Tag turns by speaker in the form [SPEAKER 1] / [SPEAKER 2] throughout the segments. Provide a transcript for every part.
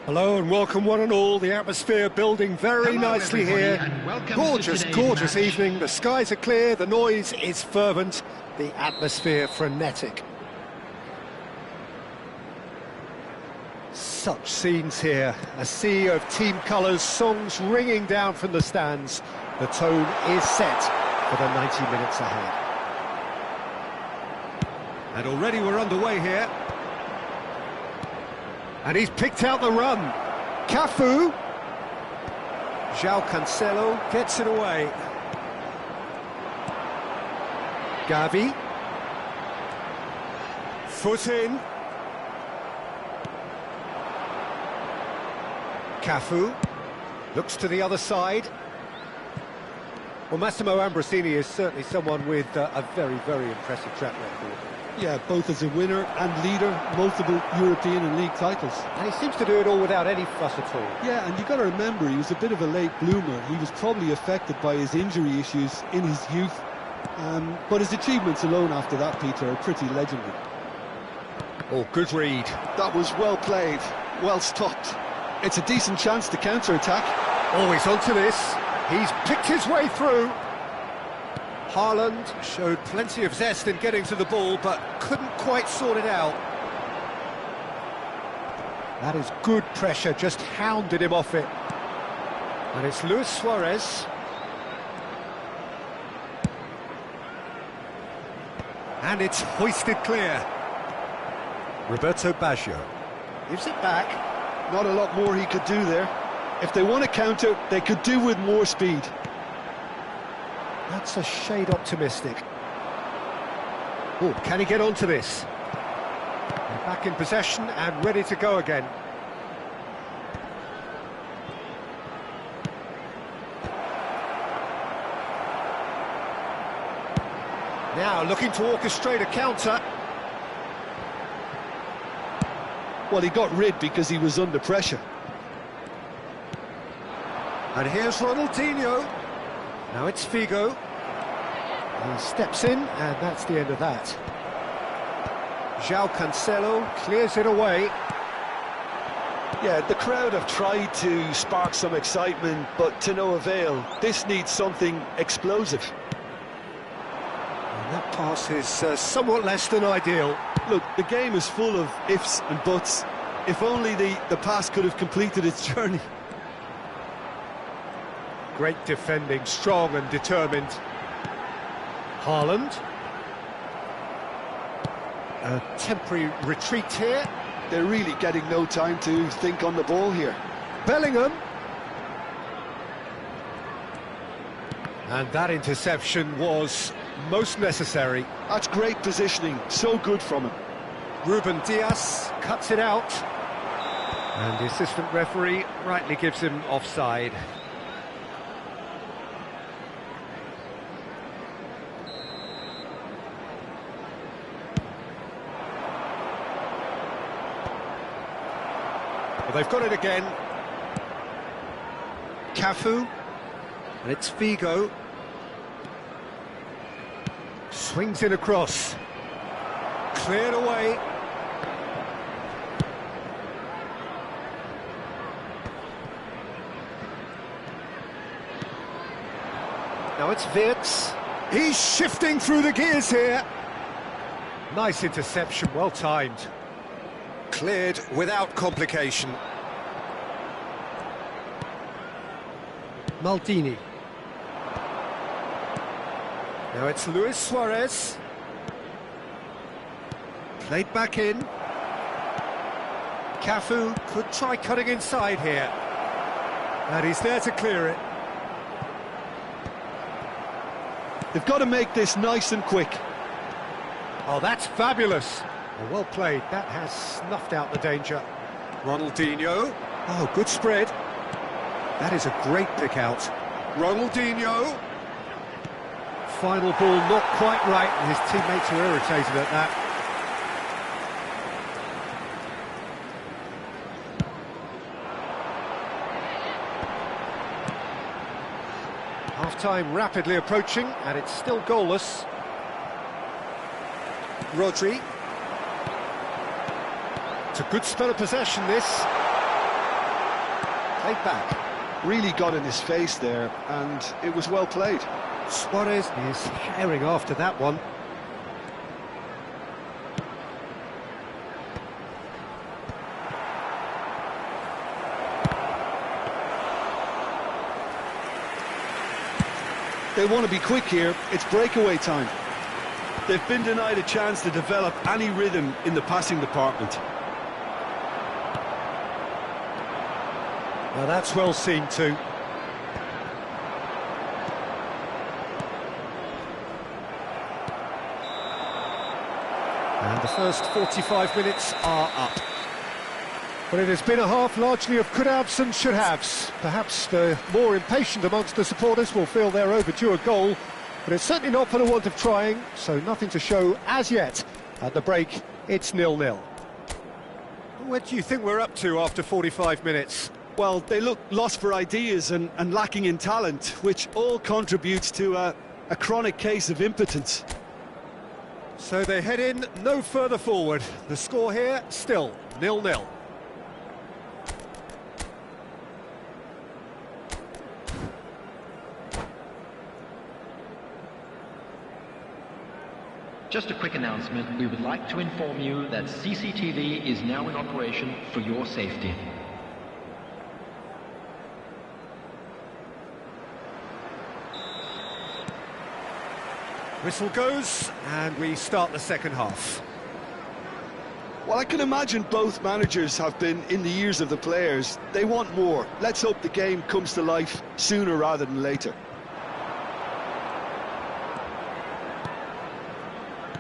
[SPEAKER 1] Hello and welcome one and all. The atmosphere building very nicely here. Gorgeous, gorgeous evening. The skies are clear, the noise is fervent, the atmosphere frenetic. Such scenes here. A sea of team colours, songs ringing down from the stands. The tone is set for the 90 minutes ahead. And already we're underway here. And he's picked out the run. Cafu. João Cancelo gets it away. Gavi. Foot in. Cafu. Looks to the other side. Well, Massimo Ambrosini is certainly someone with a very, very impressive track record.
[SPEAKER 2] Yeah, both as a winner and leader, multiple European and league titles.
[SPEAKER 1] And he seems to do it all without any fuss at all.
[SPEAKER 2] Yeah, and you've got to remember, he was a bit of a late bloomer. He was probably affected by his injury issues in his youth. But his achievements alone after that, Peter, are pretty legendary.
[SPEAKER 1] Oh, good read.
[SPEAKER 2] That was well played, well stopped. It's a decent chance to counter-attack.
[SPEAKER 1] Oh, he's onto this. He's picked his way through. Haaland showed plenty of zest in getting to the ball, but couldn't quite sort it out. That is good pressure, just hounded him off it. And it's Luis Suarez. And it's hoisted clear. Roberto Baggio gives it back.
[SPEAKER 2] Not a lot more he could do there. If they want to counter, they could do with more speed.
[SPEAKER 1] That's a shade optimistic. Oh, can he get onto this? They're back in possession and ready to go again. Now looking to orchestrate a counter.
[SPEAKER 2] Well, he got rid because he was under pressure.
[SPEAKER 1] And here's Ronaldinho. Now it's Figo. He steps in, and that's the end of that. João Cancelo clears it away.
[SPEAKER 2] Yeah, the crowd have tried to spark some excitement, but to no avail. This needs something explosive.
[SPEAKER 1] And that pass is somewhat less than ideal.
[SPEAKER 2] Look, the game is full of ifs and buts. If only the pass could have completed its journey.
[SPEAKER 1] Great defending, strong and determined. Haaland. A temporary retreat here.
[SPEAKER 2] They're really getting no time to think on the ball here.
[SPEAKER 1] Bellingham. And that interception was most necessary.
[SPEAKER 2] That's great positioning, so good from him.
[SPEAKER 1] Ruben Dias cuts it out. And the assistant referee rightly gives him offside. Well, they've got it again. Cafu. And it's Figo. Swings in across. Cleared away. Now it's Wirtz. He's shifting through the gears here. Nice interception, well timed. Cleared without complication. Maldini. Now it's Luis Suarez. Played back in. Cafu could try cutting inside here. And he's there to clear it.
[SPEAKER 2] They've got to make this nice and quick.
[SPEAKER 1] Oh, that's fabulous. Well played, that has snuffed out the danger. Ronaldinho. Oh, good spread. That is a great pick out. Ronaldinho. Final ball not quite right, and his teammates are irritated at that. Half-time rapidly approaching, and it's still goalless. Rodri. It's a good spell of possession, this. played back.
[SPEAKER 2] Really got in his face there, and it was well played.
[SPEAKER 1] Suarez is herring after that one.
[SPEAKER 2] They want to be quick here. It's breakaway time. They've been denied a chance to develop any rhythm in the passing department.
[SPEAKER 1] Well, that's well seen too. And the first 45 minutes are up. But it has been a half largely of could-haves and should-haves. Perhaps the more impatient amongst the supporters will feel they're overdue a goal, but it's certainly not for the want of trying, so nothing to show as yet. At the break, it's 0-0. What do you think we're up to after 45 minutes?
[SPEAKER 2] Well, they look lost for ideas and lacking in talent, which all contributes to a chronic case of impotence.
[SPEAKER 1] So they head in no further forward. The score here, still 0-0.
[SPEAKER 3] Just a quick announcement. We would like to inform you that CCTV is now in operation for your safety.
[SPEAKER 1] Whistle goes, and we start the second half.
[SPEAKER 2] Well, I can imagine both managers have been in the ears of the players. They want more. Let's hope the game comes to life sooner rather than later.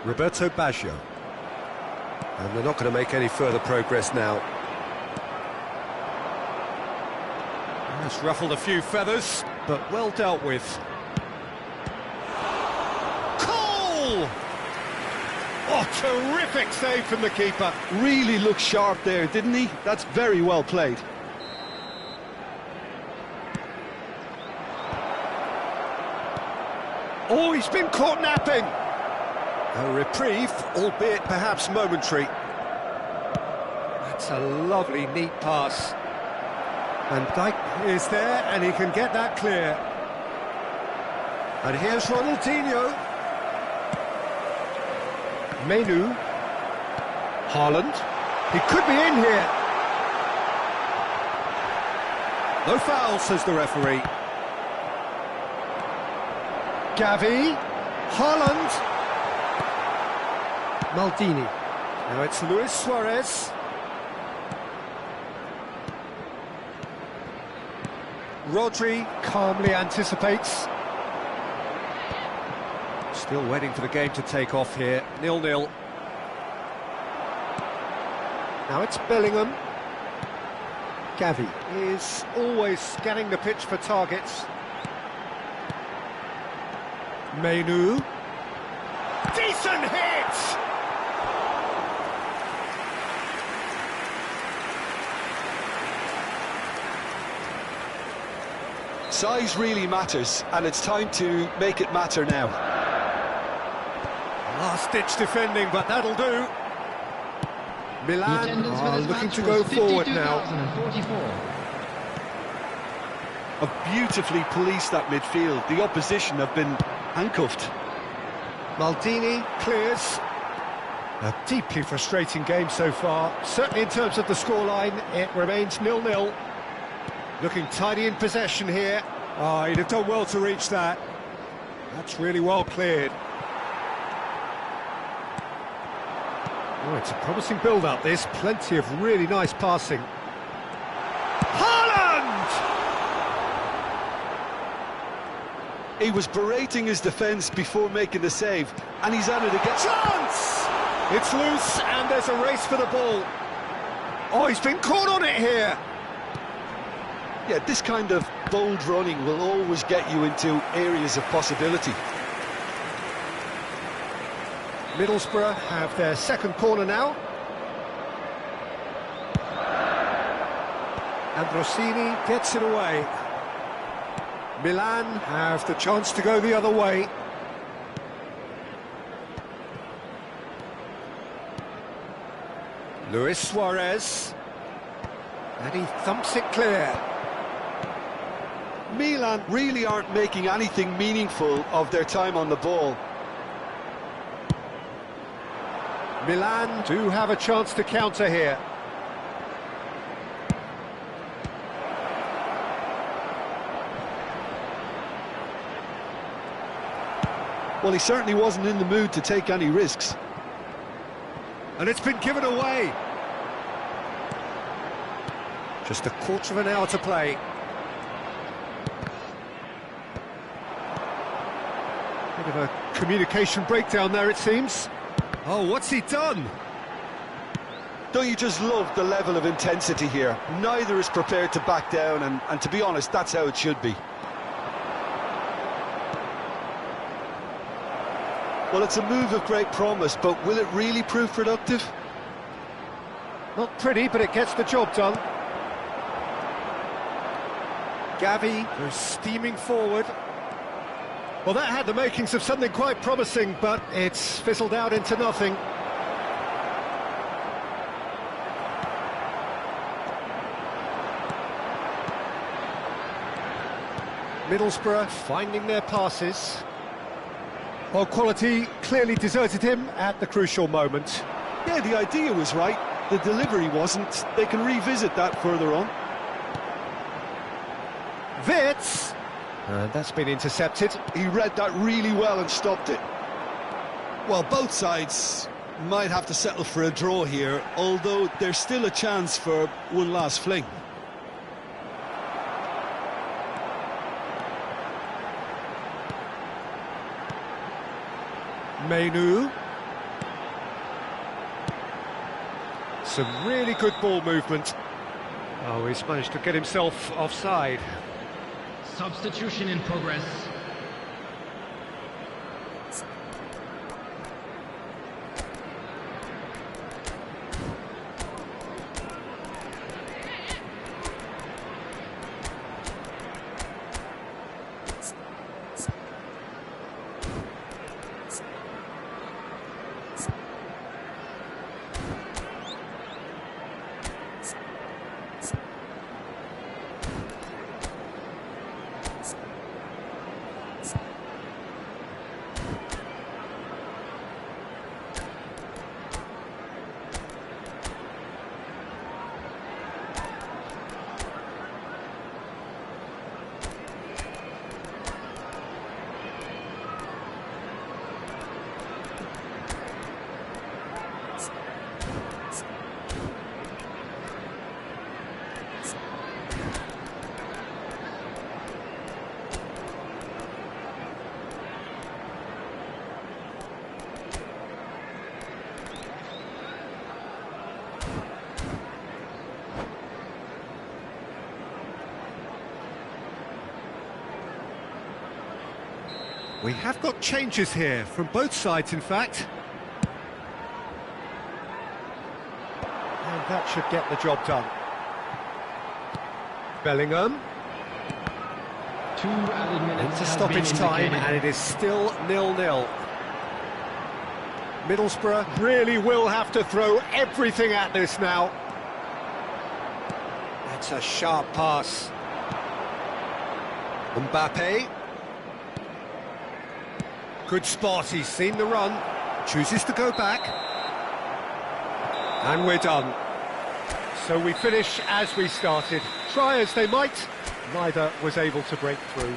[SPEAKER 1] Roberto Baggio. And they're not going to make any further progress now. It's ruffled a few feathers, but well dealt with. Cole! Oh, terrific save from the keeper.
[SPEAKER 2] Really looked sharp there, didn't he? That's very well played.
[SPEAKER 1] Oh, he's been caught napping. A reprieve, albeit perhaps momentary. That's a lovely, neat pass. And Dijk is there, and he can get that clear. And here's Ronaldinho. Menu. Haaland. He could be in here. No foul, says the referee. Gavi. Haaland. Maldini. Now it's Luis Suarez. Rodri calmly anticipates. Still waiting for the game to take off here. 0-0. Now it's Bellingham. Gavi is always scanning the pitch for targets. Menu. Decent hit!
[SPEAKER 2] Size really matters, and it's time to make it matter now.
[SPEAKER 1] Last-ditch defending, but that'll do. Milan are looking to go forward now.
[SPEAKER 2] Have beautifully policed that midfield. The opposition have been handcuffed.
[SPEAKER 1] Maldini clears. A deeply frustrating game so far. Certainly in terms of the scoreline, it remains 0-0. Looking tidy in possession here. Oh, he'd have done well to reach that. That's really well cleared. Oh, it's a promising build-up, this. Plenty of really nice passing. Haaland!
[SPEAKER 2] He was berating his defence before making the save, and he's at it again.
[SPEAKER 1] Chance! It's loose, and there's a race for the ball. Oh, he's been caught on it here.
[SPEAKER 2] Yeah, this kind of bold running will always get you into areas of possibility.
[SPEAKER 1] Middlesbrough have their second corner now. And Rossini gets it away. Milan have the chance to go the other way. Luis Suarez. And he thumps it clear.
[SPEAKER 2] Milan really aren't making anything meaningful of their time on the ball.
[SPEAKER 1] Milan do have a chance to counter here.
[SPEAKER 2] Well, he certainly wasn't in the mood to take any risks.
[SPEAKER 1] And it's been given away. Just a quarter of an hour to play. Bit of a communication breakdown there, it seems. Oh, what's he done?
[SPEAKER 2] Don't you just love the level of intensity here? Neither is prepared to back down, and to be honest, that's how it should be. Well, it's a move of great promise, but will it really prove productive?
[SPEAKER 1] Not pretty, but it gets the job done. Gavi goes steaming forward. Well, that had the makings of something quite promising, but it's fizzled out into nothing. Middlesbrough finding their passes. Well, quality clearly deserted him at the crucial moment.
[SPEAKER 2] Yeah, the idea was right, the delivery wasn't. They can revisit that further on.
[SPEAKER 1] Wits! And that's been intercepted.
[SPEAKER 2] He read that really well and stopped it. Well, both sides might have to settle for a draw here, although there's still a chance for one last fling.
[SPEAKER 1] Menu. Some really good ball movement. Oh, he's managed to get himself offside.
[SPEAKER 3] Substitution in progress.
[SPEAKER 1] We have got changes here, from both sides in fact. And that should get the job done. Bellingham.
[SPEAKER 3] 2 added minutes
[SPEAKER 1] Into stoppage time, and it is still 0-0. Middlesbrough really will have to throw everything at this now. That's a sharp pass. Mbappe. Good spot, he's seen the run, chooses to go back. And we're done. So we finish as we started. Try as they might, neither was able to break through.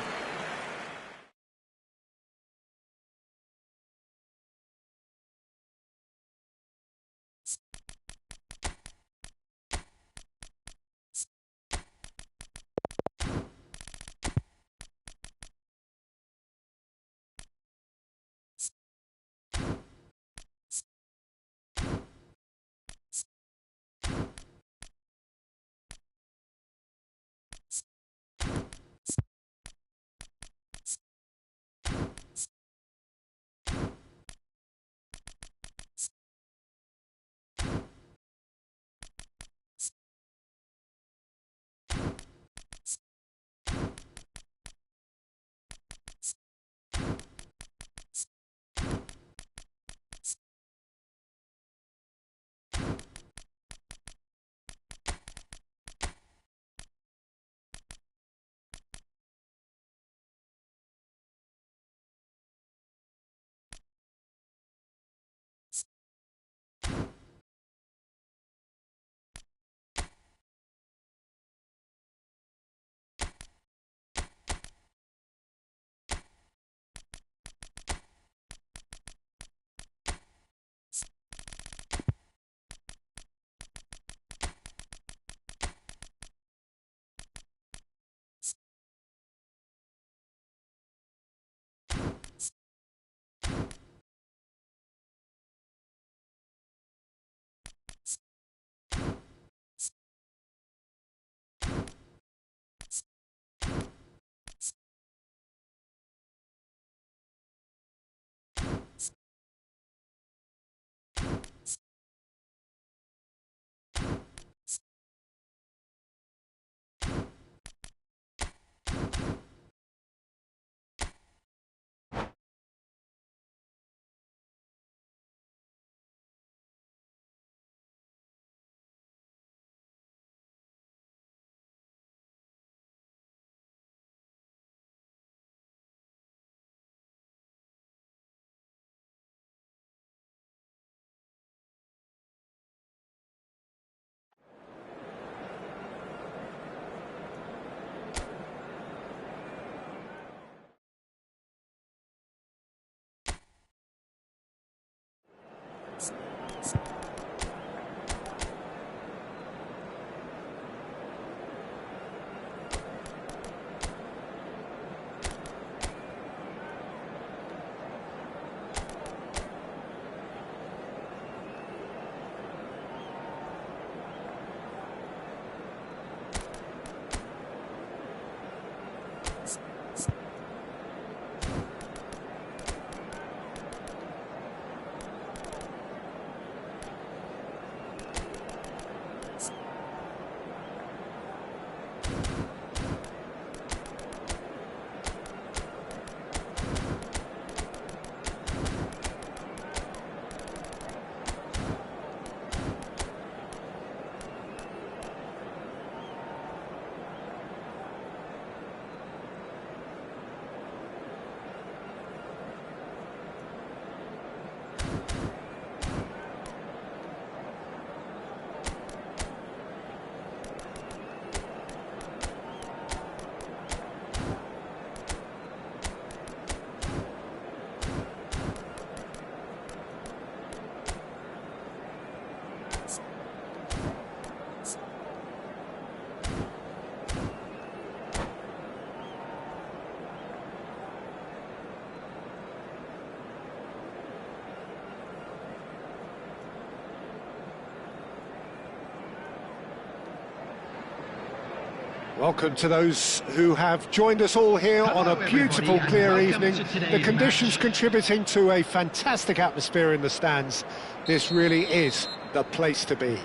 [SPEAKER 1] Welcome to those who have joined us all here on a beautiful, clear evening. The conditions contributing to a fantastic atmosphere in the stands. This really is the place to be.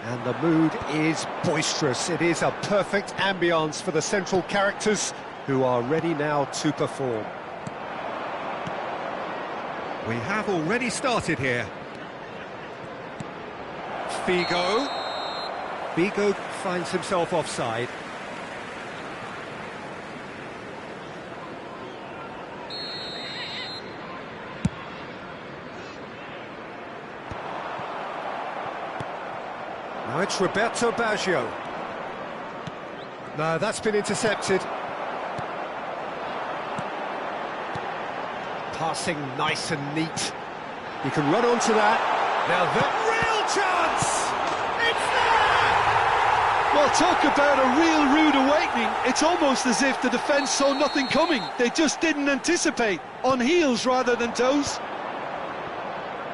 [SPEAKER 1] And the mood is boisterous. It is a perfect ambience for the central characters who are ready now to perform. We have already started here. Figo. Figo finds himself offside. Now it's Roberto Baggio. No, that's been intercepted. Passing nice and neat. He can run onto that. Now the real chance! It's there!
[SPEAKER 2] Well, talk about a real rude awakening. It's almost as if the defence saw nothing coming. They just didn't anticipate. On heels rather than toes.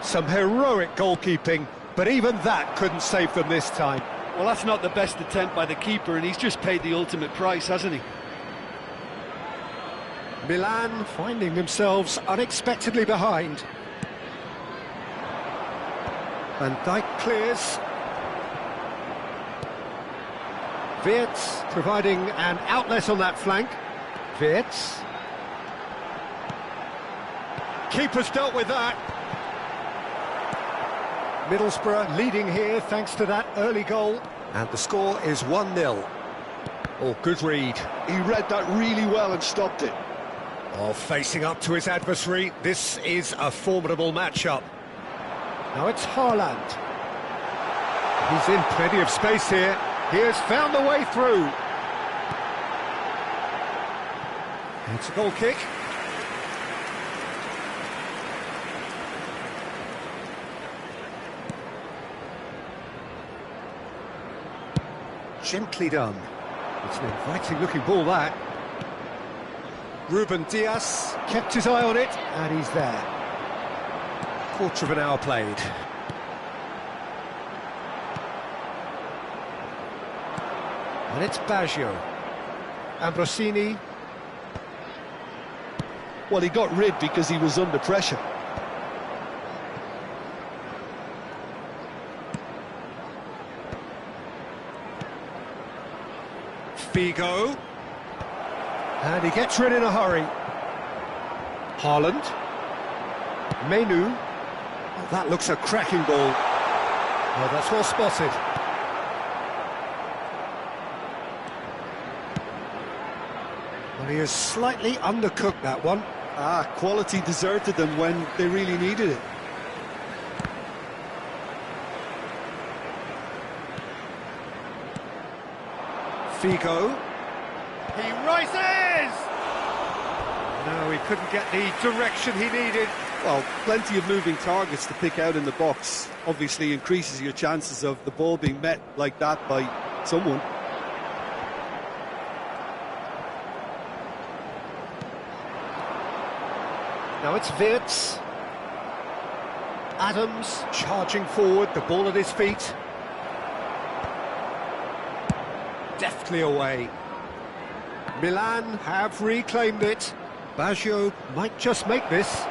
[SPEAKER 1] Some heroic goalkeeping, but even that couldn't save them this time.
[SPEAKER 2] Well, that's not the best attempt by the keeper, and he's just paid the ultimate price, hasn't he?
[SPEAKER 1] Milan finding themselves unexpectedly behind. Van Dijk clears. Wirtz providing an outlet on that flank. Wirtz. Keeper's dealt with that. Middlesbrough leading here thanks to that early goal. And the score is 1-0. Oh, good read.
[SPEAKER 2] He read that really well and stopped it.
[SPEAKER 1] Oh, facing up to his adversary, this is a formidable matchup. Now it's Haaland. He's in plenty of space here. He has found the way through. It's a goal kick. Gently done. It's an inviting looking ball, that. Ruben Dias kept his eye on it, and he's there. Quarter of an hour played. And it's Baggio. Ambrosini.
[SPEAKER 2] Well, he got rid because he was under pressure.
[SPEAKER 1] Figo. And he gets rid in a hurry. Haaland. Menu. Oh, that looks a cracking ball. Oh, that's well spotted. Well, he has slightly undercooked that one.
[SPEAKER 2] Quality deserted them when they really needed it.
[SPEAKER 1] Figo. He rises! No, he couldn't get the direction he needed.
[SPEAKER 2] Well, plenty of moving targets to pick out in the box. Obviously increases your chances of the ball being met like that by someone.
[SPEAKER 1] Now it's Wirtz. Adams charging forward, the ball at his feet. Deftly away. Milan have reclaimed it. Baggio might just make this.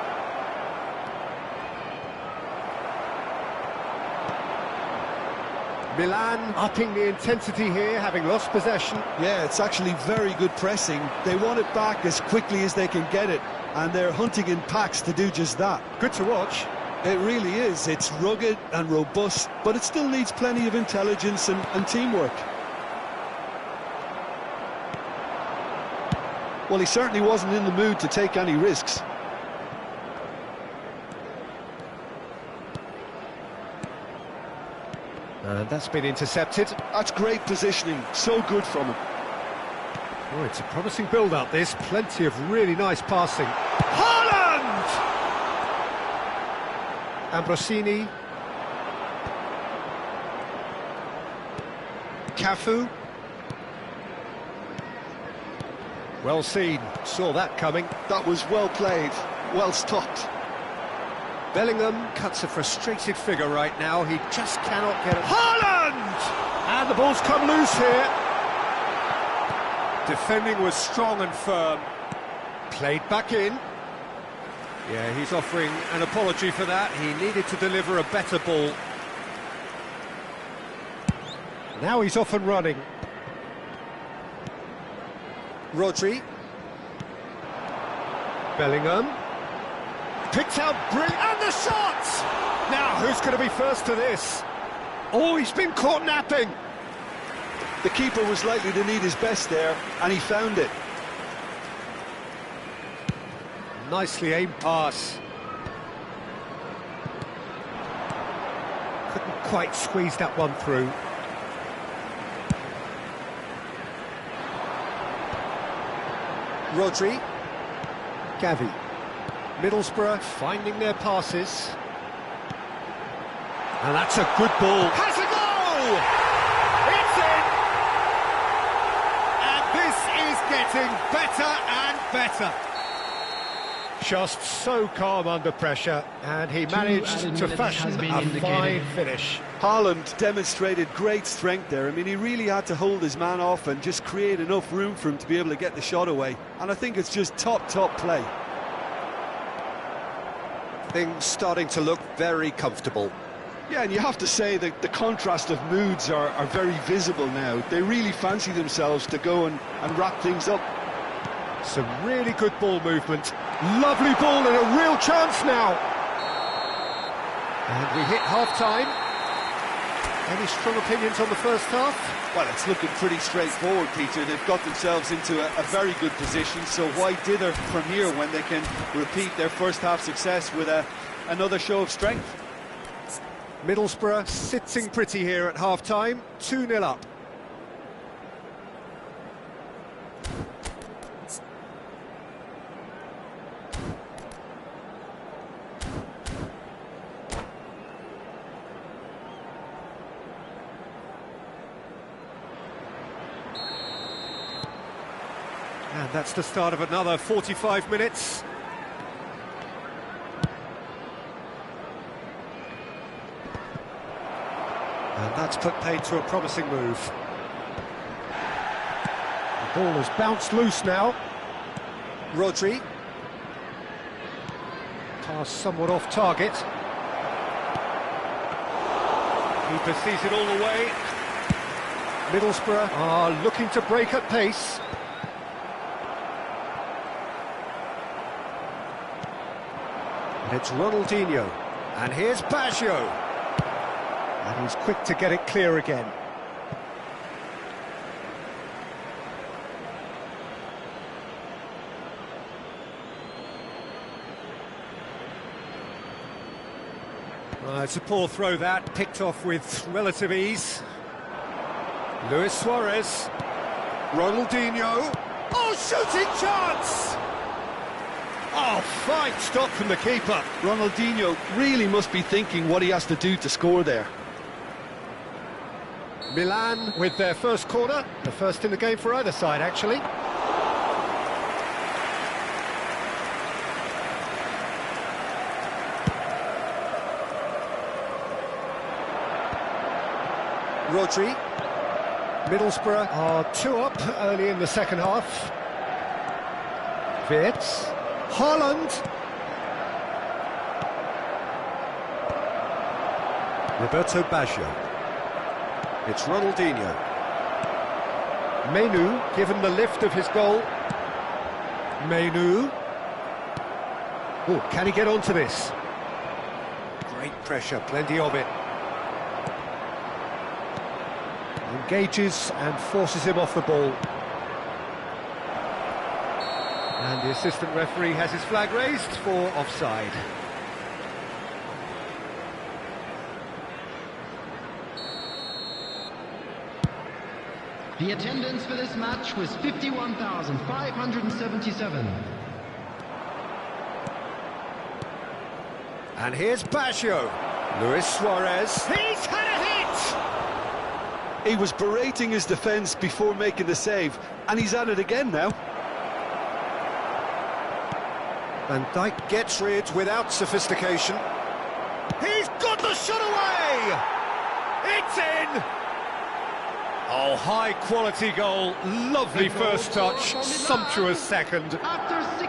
[SPEAKER 1] Milan upping the intensity here, having lost possession.
[SPEAKER 2] Yeah, it's actually very good pressing. They want it back as quickly as they can get it, and they're hunting in packs to do just that.
[SPEAKER 1] Good to watch.
[SPEAKER 2] It really is. It's rugged and robust, but it still needs plenty of intelligence and teamwork. Well, he certainly wasn't in the mood to take any risks.
[SPEAKER 1] And that's been intercepted.
[SPEAKER 2] That's great positioning. So good from him.
[SPEAKER 1] Oh, it's a promising build-up, this. Plenty of really nice passing. Haaland! Ambrosini. Cafu. Well seen. Saw that coming.
[SPEAKER 2] That was well played. Well stopped.
[SPEAKER 1] Bellingham cuts a frustrated figure right now. He just cannot get it. Haaland! And the ball's come loose here. Defending was strong and firm. Played back in. Yeah, he's offering an apology for that. He needed to deliver a better ball. Now he's off and running. Rodri. Bellingham. Picked out brilliant, and the shot! Now, who's going to be first to this? Oh, he's been caught napping.
[SPEAKER 2] The keeper was likely to need his best there, and he found it.
[SPEAKER 1] Nicely aimed pass. Couldn't quite squeeze that one through. Rodri. Gavi. Middlesbrough finding their passes. And that's a good ball. Has a goal! It's in! And this is getting better and better. Just so calm under pressure, and he managed to fashion a fine finish.
[SPEAKER 2] Haaland demonstrated great strength there. I mean, he really had to hold his man off and just create enough room for him to be able to get the shot away. And I think it's just top play.
[SPEAKER 1] Things starting to look very comfortable.
[SPEAKER 2] Yeah, and you have to say that the contrast of moods are very visible now. They really fancy themselves to go and wrap things up.
[SPEAKER 1] Some really good ball movement. Lovely ball and a real chance now. And we hit half-time. Any strong opinions on the first half?
[SPEAKER 2] Well, it's looking pretty straightforward, Peter. They've got themselves into a very good position, so why dither from here when they can repeat their first half success with another show of strength?
[SPEAKER 1] Middlesbrough sitting pretty here at half-time, 2-0 up. And that's the start of another 45 minutes. And that's put paid to a promising move. The ball has bounced loose now. Rodri. Pass somewhat off target. Keeper sees it all the way. Middlesbrough are looking to break at pace. And it's Ronaldinho. And here's Baggio. And he's quick to get it clear again. It's a poor throw that, picked off with relative ease. Luis Suarez. Ronaldinho. Oh, shooting chance! Oh, fine stop from the keeper.
[SPEAKER 2] Ronaldinho really must be thinking what he has to do to score there.
[SPEAKER 1] Milan with their first corner, the first in the game for either side, actually. Rodri. Middlesbrough are 2 up early in the second half. Wirtz. Haaland. Roberto Baggio. It's Ronaldinho. Menu given the lift of his goal. Menu. Oh, can he get onto this? Great pressure, plenty of it. Engages and forces him off the ball. And the assistant referee has his flag raised for offside.
[SPEAKER 3] The attendance for this match was 51,577.
[SPEAKER 1] And here's Baggio. Luis Suarez. He's had a hit!
[SPEAKER 2] He was berating his defence before making the save, and he's at it again now.
[SPEAKER 1] Van Dijk gets rid without sophistication. He's got the shot away! It's in! Oh, high-quality goal, lovely first touch, sumptuous second.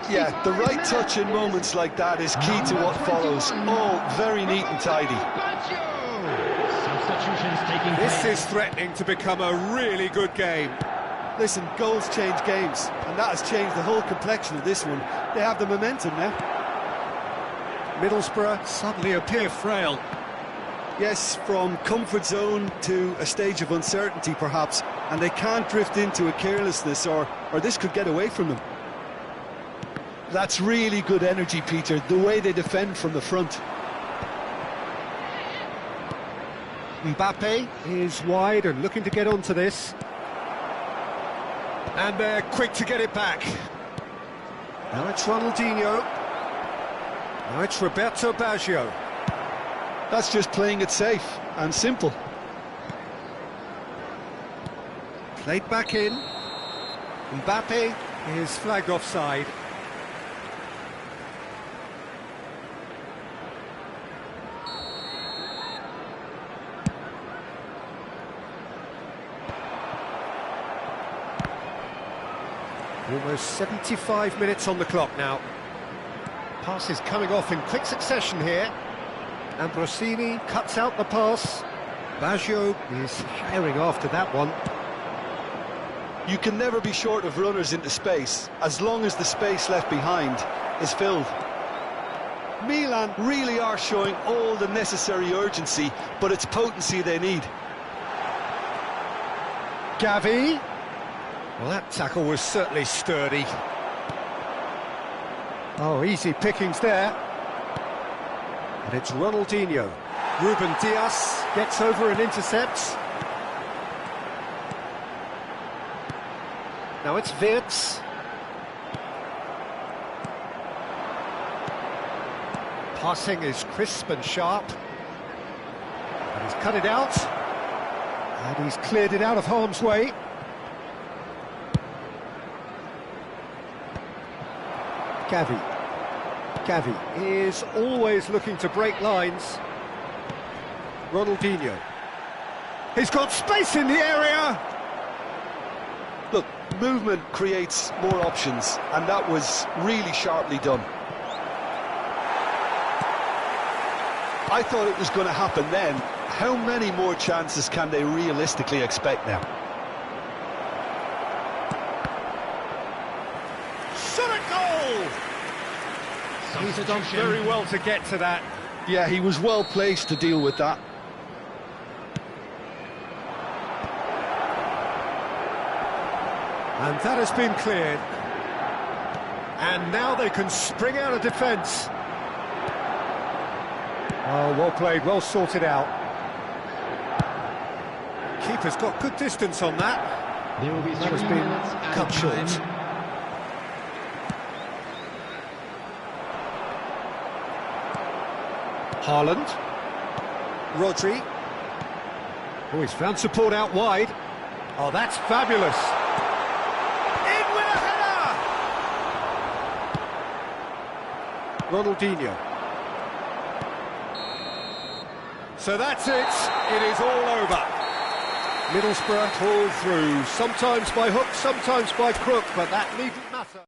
[SPEAKER 2] Yeah, the right touch in moments like that is key to what follows. All very neat and tidy.
[SPEAKER 1] This is threatening to become a really good game.
[SPEAKER 2] Listen, goals change games, and that has changed the whole complexion of this one. They have the momentum now.
[SPEAKER 1] Middlesbrough suddenly appear frail.
[SPEAKER 2] Yes, from comfort zone to a stage of uncertainty perhaps, and they can't drift into a carelessness or this could get away from them. That's really good energy, Peter, the way they defend from the front.
[SPEAKER 1] Mbappe is wide and looking to get onto this. And they're quick to get it back. Now it's Ronaldinho. Now it's Roberto Baggio.
[SPEAKER 2] That's just playing it safe and simple.
[SPEAKER 1] Played back in. Mbappe is flagged offside. Almost 75 minutes on the clock now. Passes coming off in quick succession here. Ambrosini cuts out the pass. Baggio is firing after that one.
[SPEAKER 2] You can never be short of runners into space, as long as the space left behind is filled. Milan really are showing all the necessary urgency, but it's potency they need.
[SPEAKER 1] Gavi. Well, that tackle was certainly sturdy. Oh, easy pickings there. And it's Ronaldinho. Ruben Dias gets over and intercepts. Now it's Wirtz. Passing is crisp and sharp. And he's cut it out. And he's cleared it out of harm's way. Gavi. Gavi is always looking to break lines. Ronaldinho. He's got space in the area!
[SPEAKER 2] Look, movement creates more options, and that was really sharply done. I thought it was going to happen then. How many more chances can they realistically expect now?
[SPEAKER 1] Shot at goal! He's done very well to get to that.
[SPEAKER 2] Yeah, he was well placed to deal with that.
[SPEAKER 1] And that has been cleared. And now they can spring out of defence. Oh, well played, well sorted out. Keeper's got good distance on that.
[SPEAKER 3] There will be
[SPEAKER 1] That has
[SPEAKER 3] 3
[SPEAKER 1] been
[SPEAKER 3] minutes
[SPEAKER 1] cut
[SPEAKER 3] added
[SPEAKER 1] short.
[SPEAKER 3] time.
[SPEAKER 1] Haaland. Rodri. Oh, he's found support out wide. Oh, that's fabulous. In with a header! Ronaldinho. So that's it. It is all over. Middlesbrough pulled through, sometimes by hook, sometimes by crook, but that needn't matter.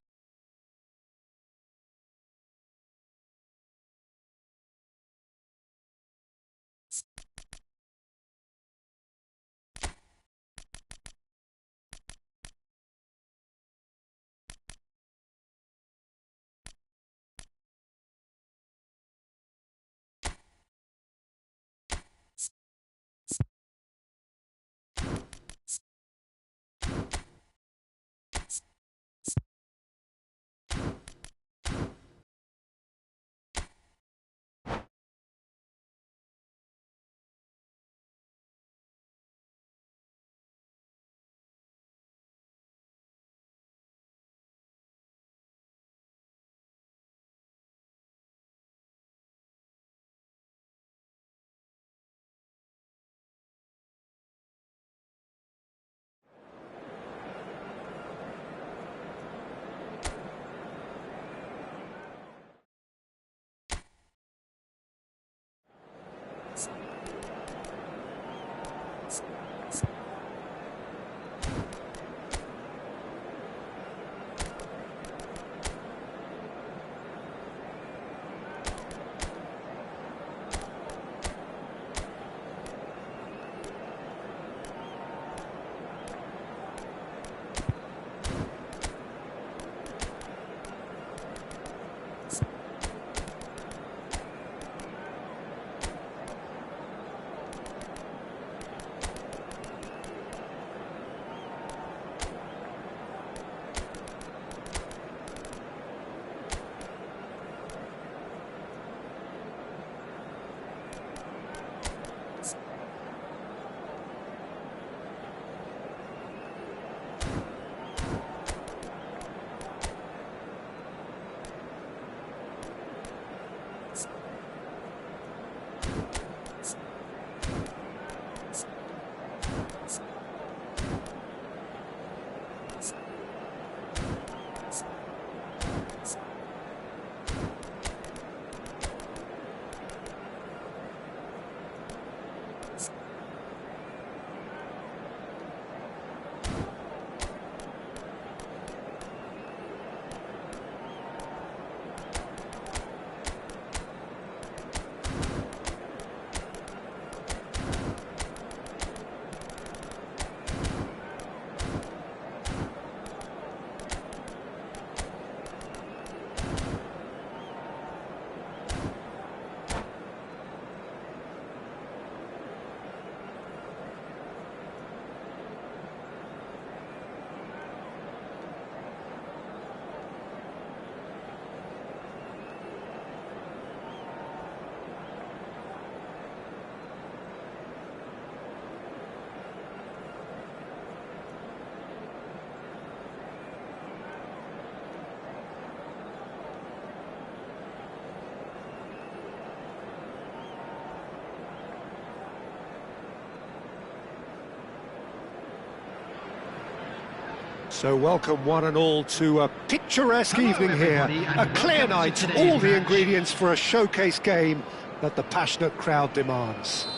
[SPEAKER 1] So welcome one and all to a picturesque evening here, a clear night, all the ingredients for a showcase game that the passionate crowd demands.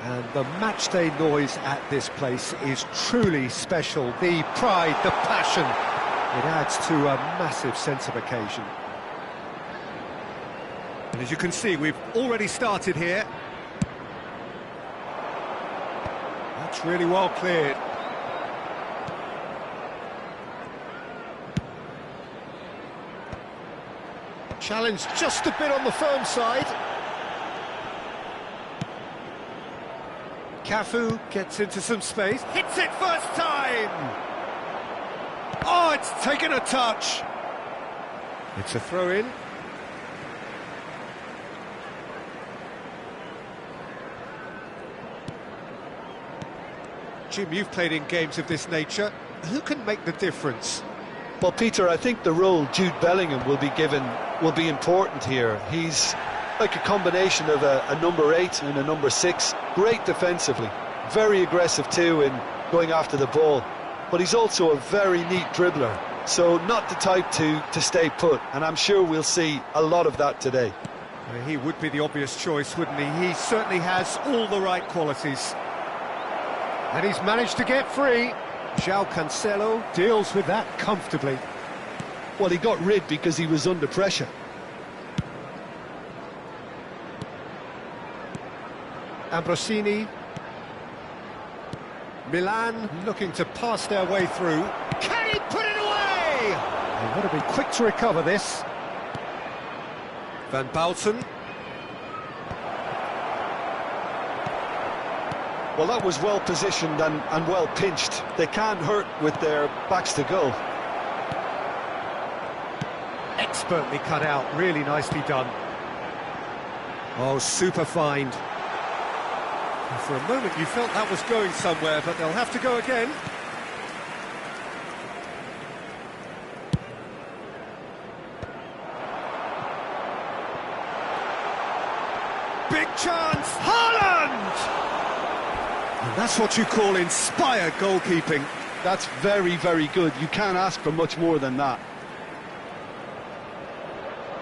[SPEAKER 1] And the matchday noise at this place is truly special. The pride, the passion, it adds to a massive sense of occasion. And as you can see, we've already started here. That's really well cleared. Challenge just a bit on the firm side. Cafu gets into some space, hits it first time! Oh, it's taken a touch. It's a throw-in. Jim, you've played in games of this nature. Who can make the difference?
[SPEAKER 2] Well, Peter, I think the role Jude Bellingham will be given will be important here. He's like a combination of a number 8 and a number 6. Great defensively, very aggressive too in going after the ball. But he's also a very neat dribbler, so not the type to stay put. And I'm sure we'll see a lot of that today.
[SPEAKER 1] He would be the obvious choice, wouldn't he? He certainly has all the right qualities. And he's managed to get free. João Cancelo deals with that comfortably.
[SPEAKER 2] Well, he got rid because he was under pressure.
[SPEAKER 1] Ambrosini. Milan looking to pass their way through. Can he put it away? They've got to be quick to recover this. Van Bouten.
[SPEAKER 2] Well, that was well positioned and well pinched. They can't hurt with their backs to goal.
[SPEAKER 1] Expertly cut out, really nicely done. Oh, super find. For a moment you felt that was going somewhere, but they'll have to go again. Big chance, Haaland! And that's what you call inspired goalkeeping.
[SPEAKER 2] That's very, very good. You can't ask for much more than that.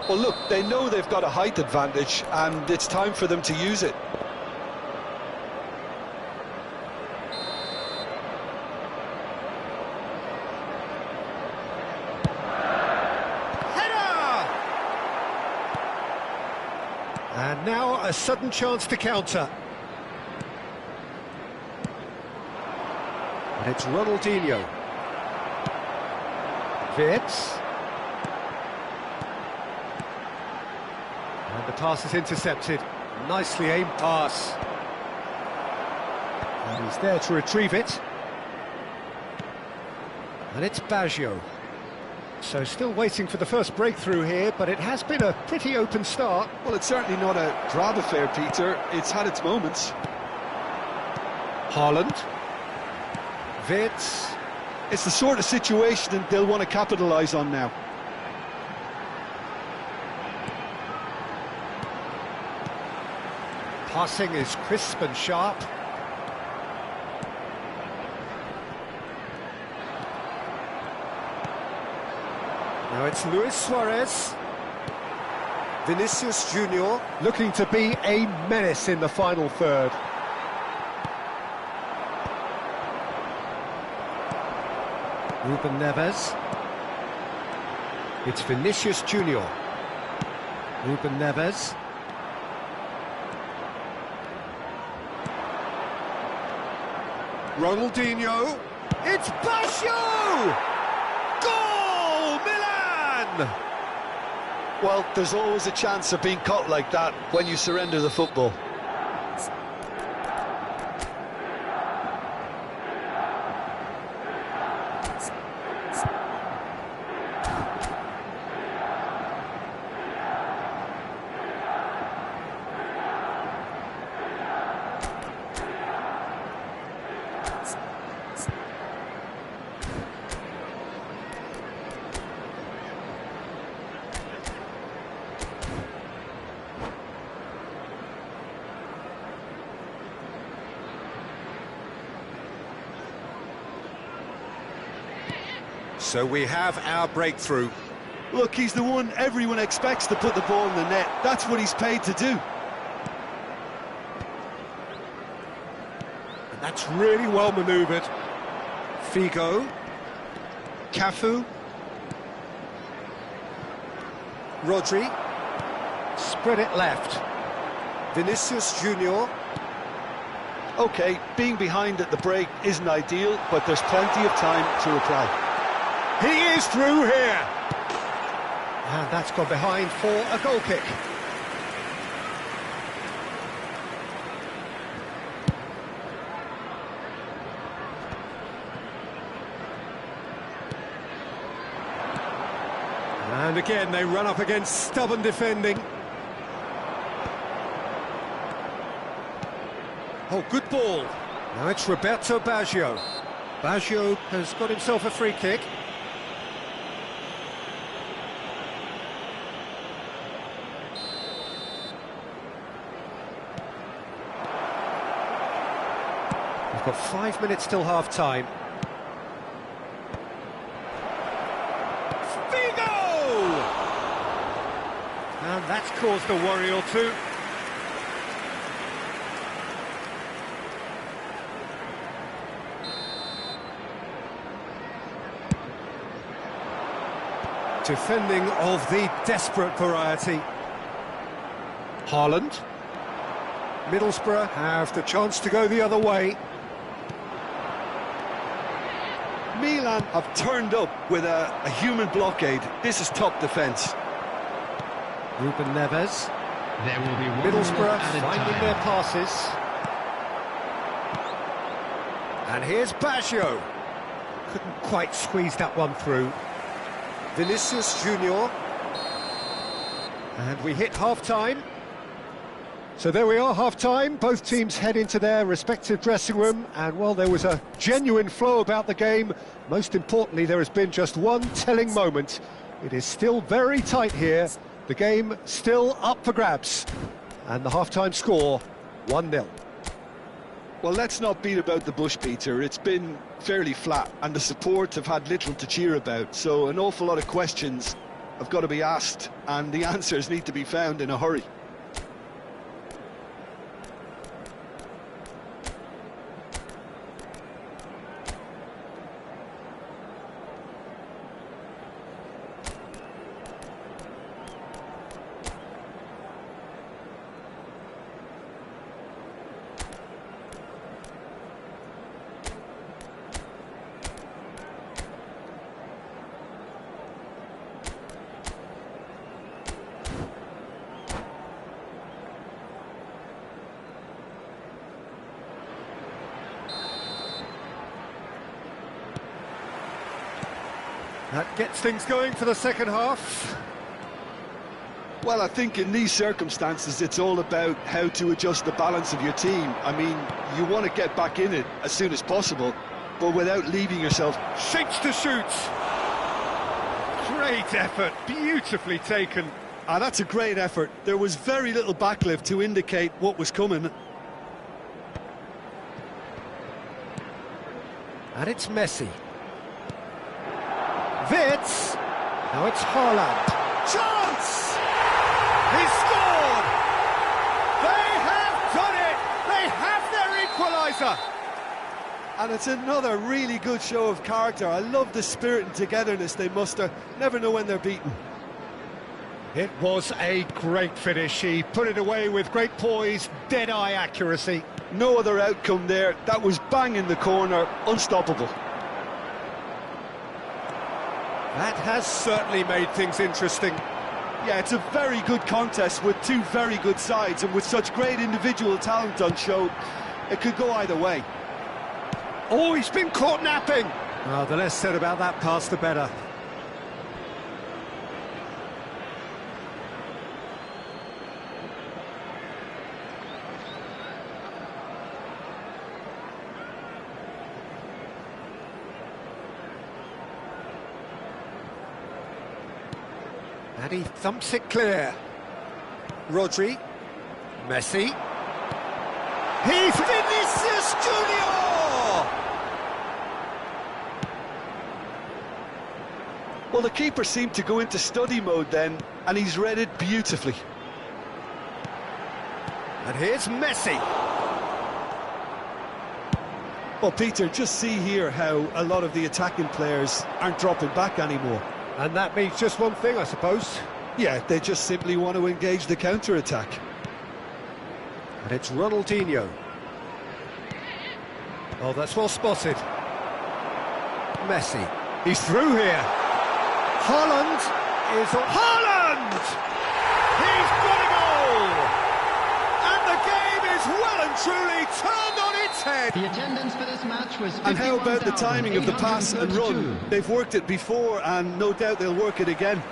[SPEAKER 2] Well, look, they know they've got a height advantage, and it's time for them to use it.
[SPEAKER 1] And now a sudden chance to counter. And it's Ronaldinho. Wirtz. And the pass is intercepted. Nicely aimed pass. And he's there to retrieve it. And it's Baggio. So still waiting for the first breakthrough here, but it has been a pretty open start.
[SPEAKER 2] Well, it's certainly not a drab affair, Peter. It's had its moments.
[SPEAKER 1] Haaland. Wirtz.
[SPEAKER 2] It's the sort of situation that they'll want to capitalise on now.
[SPEAKER 1] Passing is crisp and sharp. Now it's Luis Suarez. Vinicius Junior looking to be a menace in the final third. Ruben Neves. It's Vinicius Junior. Ruben Neves. Ronaldinho. It's Baggio! Goal! Milan!
[SPEAKER 2] Well, there's always a chance of being caught like that when you surrender the football.
[SPEAKER 1] So we have our breakthrough.
[SPEAKER 2] Look, he's the one everyone expects to put the ball in the net. That's what he's paid to do.
[SPEAKER 1] And that's really well manoeuvred. Figo. Cafu. Rodri. Spread it left. Vinicius Junior.
[SPEAKER 2] OK, being behind at the break isn't ideal, but there's plenty of time to reply.
[SPEAKER 1] He is through here. And that's gone behind for a goal kick. And again, they run up against stubborn defending. Oh, good ball. Now it's Roberto Baggio. Baggio has got himself a free kick. Got 5 minutes till half-time. And that's caused a worry or two. Defending of the desperate variety. Haaland. Middlesbrough have the chance to go the other way.
[SPEAKER 2] Milan have turned up with a human blockade. This is top defence.
[SPEAKER 1] Ruben Neves.
[SPEAKER 3] There will be
[SPEAKER 1] Middlesbrough
[SPEAKER 3] added
[SPEAKER 1] finding
[SPEAKER 3] time.
[SPEAKER 1] their passes. And here's Baggio. Couldn't quite squeeze that one through. Vinicius Junior. And we hit half-time. So there we are, half-time. Both teams head into their respective dressing room. And while there was a genuine flow about the game, most importantly, there has been just one telling moment. It is still very tight here. The game still up for grabs. And the half-time score, 1-0.
[SPEAKER 2] Well, let's not beat about the bush, Peter. It's been fairly flat, and the support have had little to cheer about. So an awful lot of questions have got to be asked, and the answers need to be found in a hurry.
[SPEAKER 1] That gets things going for the second half.
[SPEAKER 2] Well, I think in these circumstances, it's all about how to adjust the balance of your team. I mean, you want to get back in it as soon as possible, but without leaving yourself...
[SPEAKER 1] Shapes to shoot. Great effort, beautifully taken.
[SPEAKER 2] Ah, that's a great effort. There was very little backlift to indicate what was coming.
[SPEAKER 1] And it's Messi. Wits. Now it's Haaland. Chance! He scored! They have done it! They have their equaliser!
[SPEAKER 2] And it's another really good show of character. I love the spirit and togetherness they muster. Never know when they're beaten.
[SPEAKER 1] It was a great finish. He put it away with great poise, dead-eye accuracy.
[SPEAKER 2] No other outcome there. That was bang in the corner, unstoppable.
[SPEAKER 1] That has certainly made things interesting.
[SPEAKER 2] Yeah, it's a very good contest with two very good sides, and with such great individual talent on show, it could go either way.
[SPEAKER 1] Oh, he's been caught napping! Well, the less said about that pass, the better. And he thumps it clear. Rodri. Messi. He's Vinicius Junior!
[SPEAKER 2] Well, the keeper seemed to go into study mode then, and he's read it beautifully.
[SPEAKER 1] And here's Messi.
[SPEAKER 2] Well, Peter, just see here how a lot of the attacking players aren't dropping back anymore.
[SPEAKER 1] And that means just one thing, I suppose.
[SPEAKER 2] Yeah, they just simply want to engage the counter-attack.
[SPEAKER 1] And it's Ronaldinho. Oh, that's well spotted. Messi. He's through here. Haaland is on... Haaland! He's got a goal! And the game is well and truly turned on its head.
[SPEAKER 3] The attendance for this match was
[SPEAKER 2] And how about the timing of the pass and run? They've worked it before, and no doubt they'll work it again.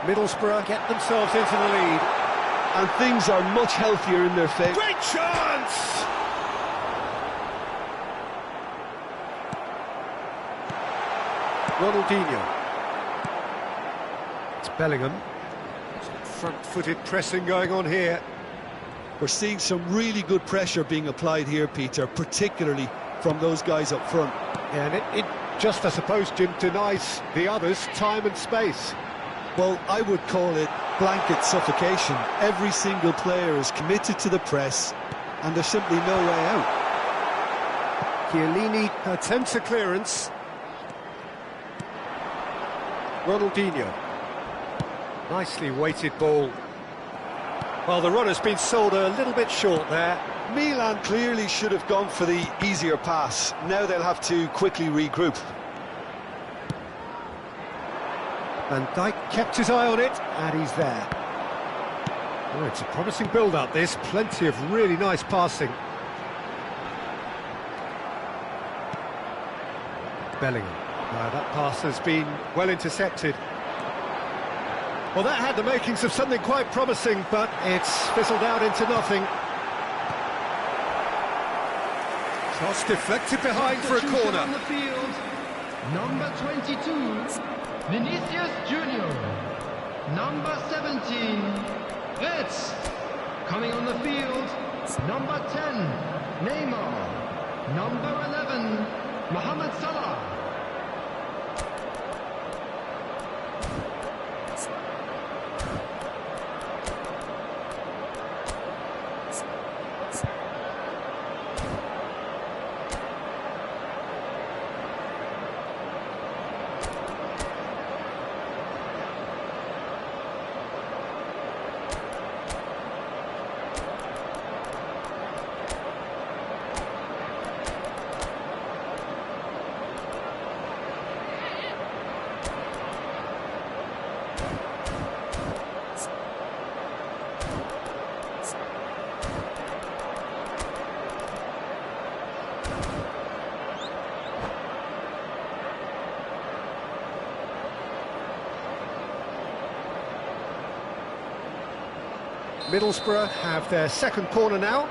[SPEAKER 1] Middlesbrough get themselves into the lead.
[SPEAKER 2] And things are much healthier in their favour.
[SPEAKER 1] Great chance! Ronaldinho. It's Bellingham. Some front-footed pressing going on here.
[SPEAKER 2] We're seeing some really good pressure being applied here, Peter, particularly from those guys up front.
[SPEAKER 1] Yeah, and it just, I suppose, Jim, denies the others time and space.
[SPEAKER 2] Well, I would call it blanket suffocation. Every single player is committed to the press, and there's simply no way out.
[SPEAKER 1] Chiellini attempts a clearance. Ronaldinho. Nicely weighted ball. Well, the runner's been sold a little bit short there.
[SPEAKER 2] Milan clearly should have gone for the easier pass. Now they'll have to quickly regroup.
[SPEAKER 1] Van Dijk kept his eye on it, and he's there. Oh, it's a promising build-up, this. Plenty of really nice passing. Bellingham. That pass has been well intercepted. Well, that had the makings of something quite promising, but it's fizzled out into nothing. Toss deflected behind for a corner.
[SPEAKER 3] On the field, number 22, Vinicius Junior. Number 17, Reds. Coming on the field, number 10, Neymar. Number 11, Mohamed Salah.
[SPEAKER 1] Middlesbrough have their second corner now.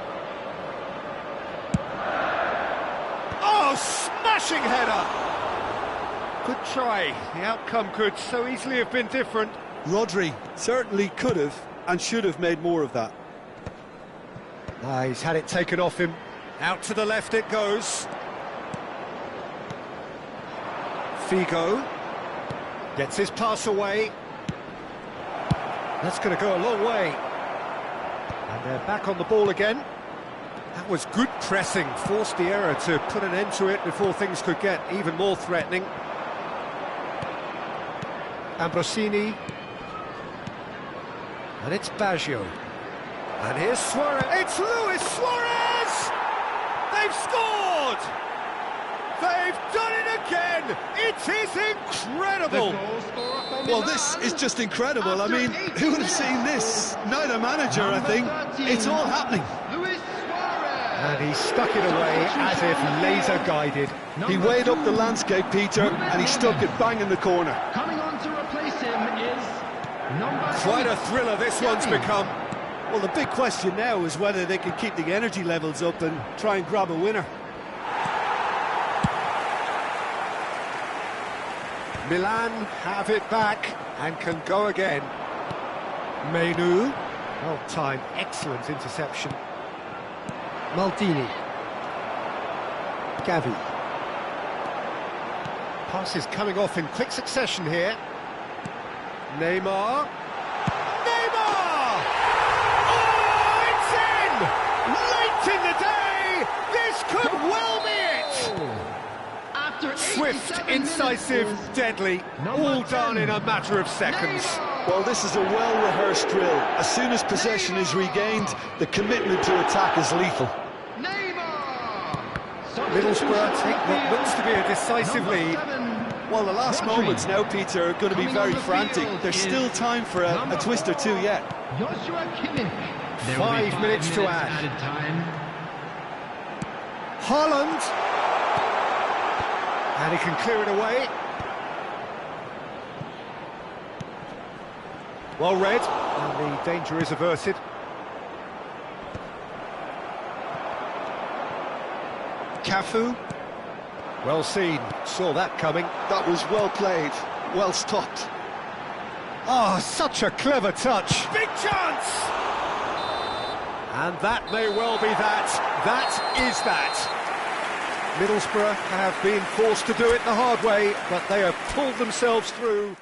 [SPEAKER 1] Oh, smashing header! Good try. The outcome could so easily have been different.
[SPEAKER 2] Rodri certainly could have and should have made more of that.
[SPEAKER 1] He's had it taken off him. Out to the left it goes. Figo gets his pass away. That's going to go a long way. And they're back on the ball again. That was good pressing, forced the error to put an end to it before things could get even more threatening. Ambrosini. And it's Baggio. And here's Suarez. It's Luis Suarez! They've scored! They've done it again! It is incredible!
[SPEAKER 2] Well, this is just incredible. I mean, who would have seen this? Neither manager, I think. It's all happening.
[SPEAKER 1] And he stuck it away as if laser-guided.
[SPEAKER 2] He weighed up the landscape, Peter, and he stuck it bang in the corner.
[SPEAKER 3] Coming on to replace him is number...
[SPEAKER 1] Quite a thriller this one's become.
[SPEAKER 2] Well, the big question now is whether they can keep the energy levels up and try and grab a winner.
[SPEAKER 1] Milan have it back and can go again. Menu. Well-timed, excellent interception. Maldini. Gavi. Passes coming off in quick succession here. Neymar. Neymar! Oh, it's in! Late in the day! This could well be it! Swift, incisive, deadly, all done in a matter of seconds.
[SPEAKER 2] Well, this is a well-rehearsed drill. As soon as possession is regained, the commitment to attack is lethal.
[SPEAKER 1] Middlesbrough take what looks to be a decisive lead.
[SPEAKER 2] Well, the last moments now, Peter, are going to be very frantic. There's still time for a twist or two yet.
[SPEAKER 1] 5 minutes to add. Haaland. And he can clear it away. Well read, and the danger is averted. Cafu. Well seen, saw that coming.
[SPEAKER 2] That was well played, well stopped.
[SPEAKER 1] Oh, such a clever touch. Big chance! And that may well be that. That is that. Middlesbrough have been forced to do it the hard way, but they have pulled themselves through.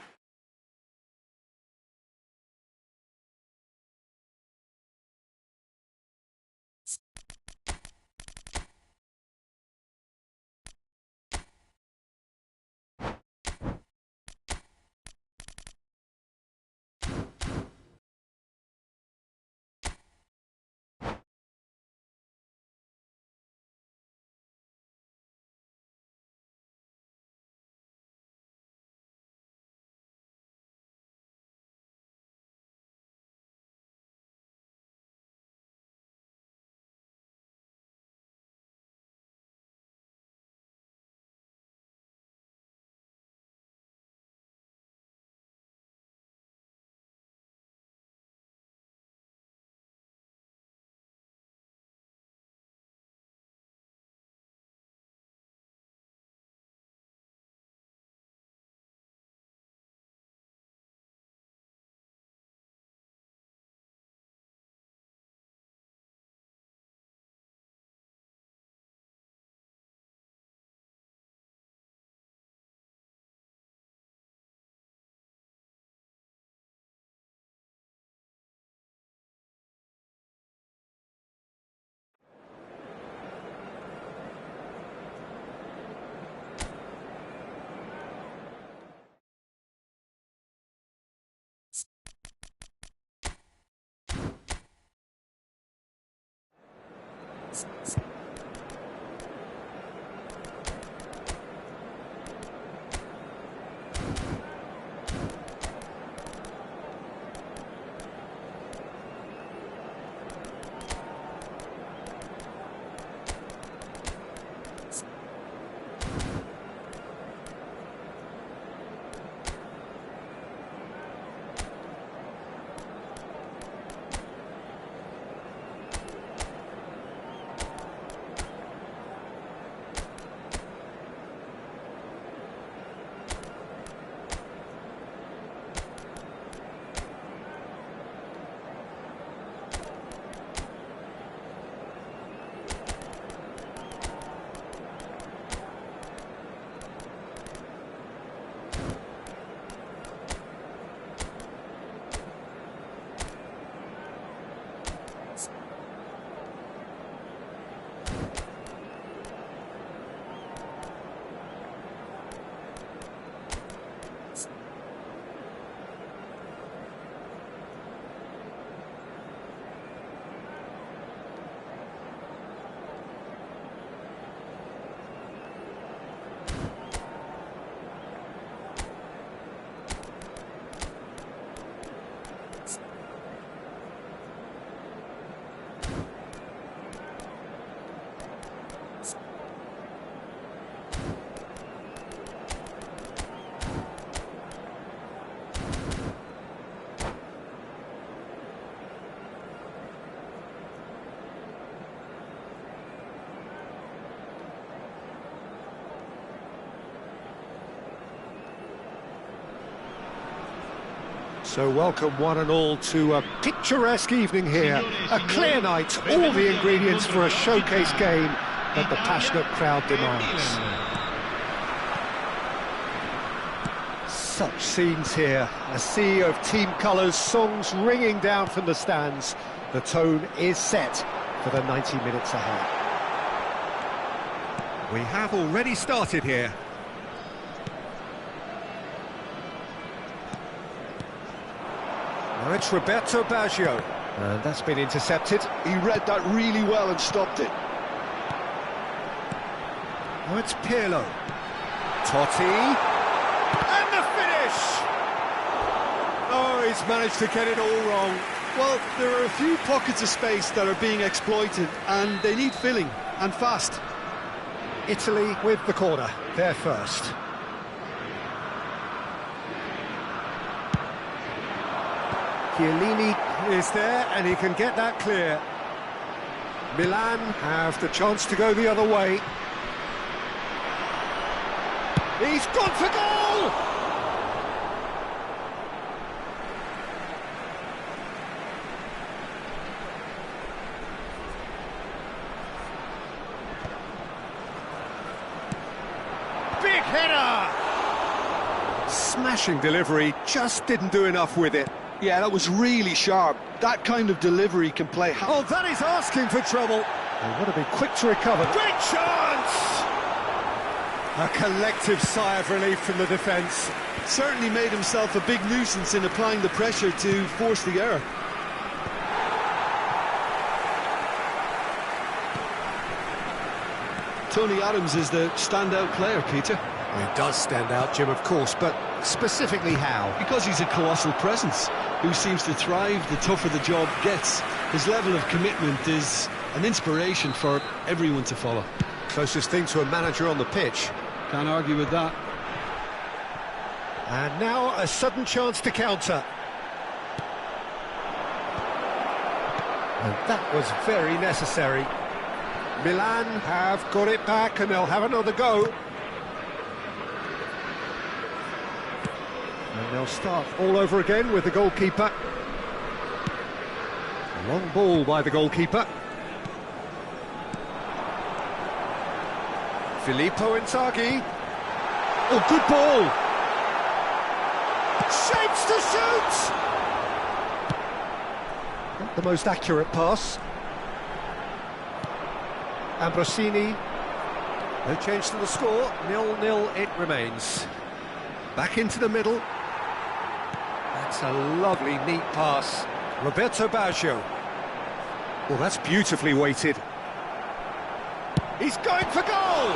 [SPEAKER 1] So welcome one and all to a picturesque evening here, a clear night, all the ingredients for a showcase game that the passionate crowd demands. Such scenes here, a sea of team colours, songs ringing down from the stands. The tone is set for the 90 minutes ahead.
[SPEAKER 4] We have already started here.
[SPEAKER 1] Now it's Roberto Baggio, and that's been intercepted.
[SPEAKER 2] He read that really well and stopped it.
[SPEAKER 1] Now it's Pirlo. Totti. And the finish! Oh, he's managed to get it all wrong.
[SPEAKER 2] Well, there are a few pockets of space that are being exploited, and they need filling, and fast.
[SPEAKER 1] Italy with the corner, they're first. Chiellini is there, and he can get that clear. Milan have the chance to go the other way. He's gone for goal! Smashing delivery, just didn't do enough with it.
[SPEAKER 2] Yeah, that was really sharp. That kind of delivery can play...
[SPEAKER 1] Oh, that is asking for trouble. They want to be quick to recover. Great chance! A collective sigh of relief from the defence.
[SPEAKER 2] Certainly made himself a big nuisance in applying the pressure to force the error. Tony Adams is the standout player, Peter.
[SPEAKER 1] Well, he does stand out, Jim, of course, but specifically how?
[SPEAKER 2] Because he's a colossal presence who seems to thrive the tougher the job gets. His level of commitment is an inspiration for everyone to follow.
[SPEAKER 1] Closest thing to a manager on the pitch.
[SPEAKER 2] Can't argue with that.
[SPEAKER 1] And now a sudden chance to counter. And that was very necessary. Milan have got it back and they'll have another go. And they'll start all over again with the goalkeeper. A long ball by the goalkeeper. Filippo Inzaghi. Oh, good ball. Shapes to shoot! Not the most accurate pass. Ambrosini. No change to the score. 0-0 it remains. Back into the middle. That's a lovely, neat pass. Roberto Baggio. Well, that's beautifully weighted. He's going for goal!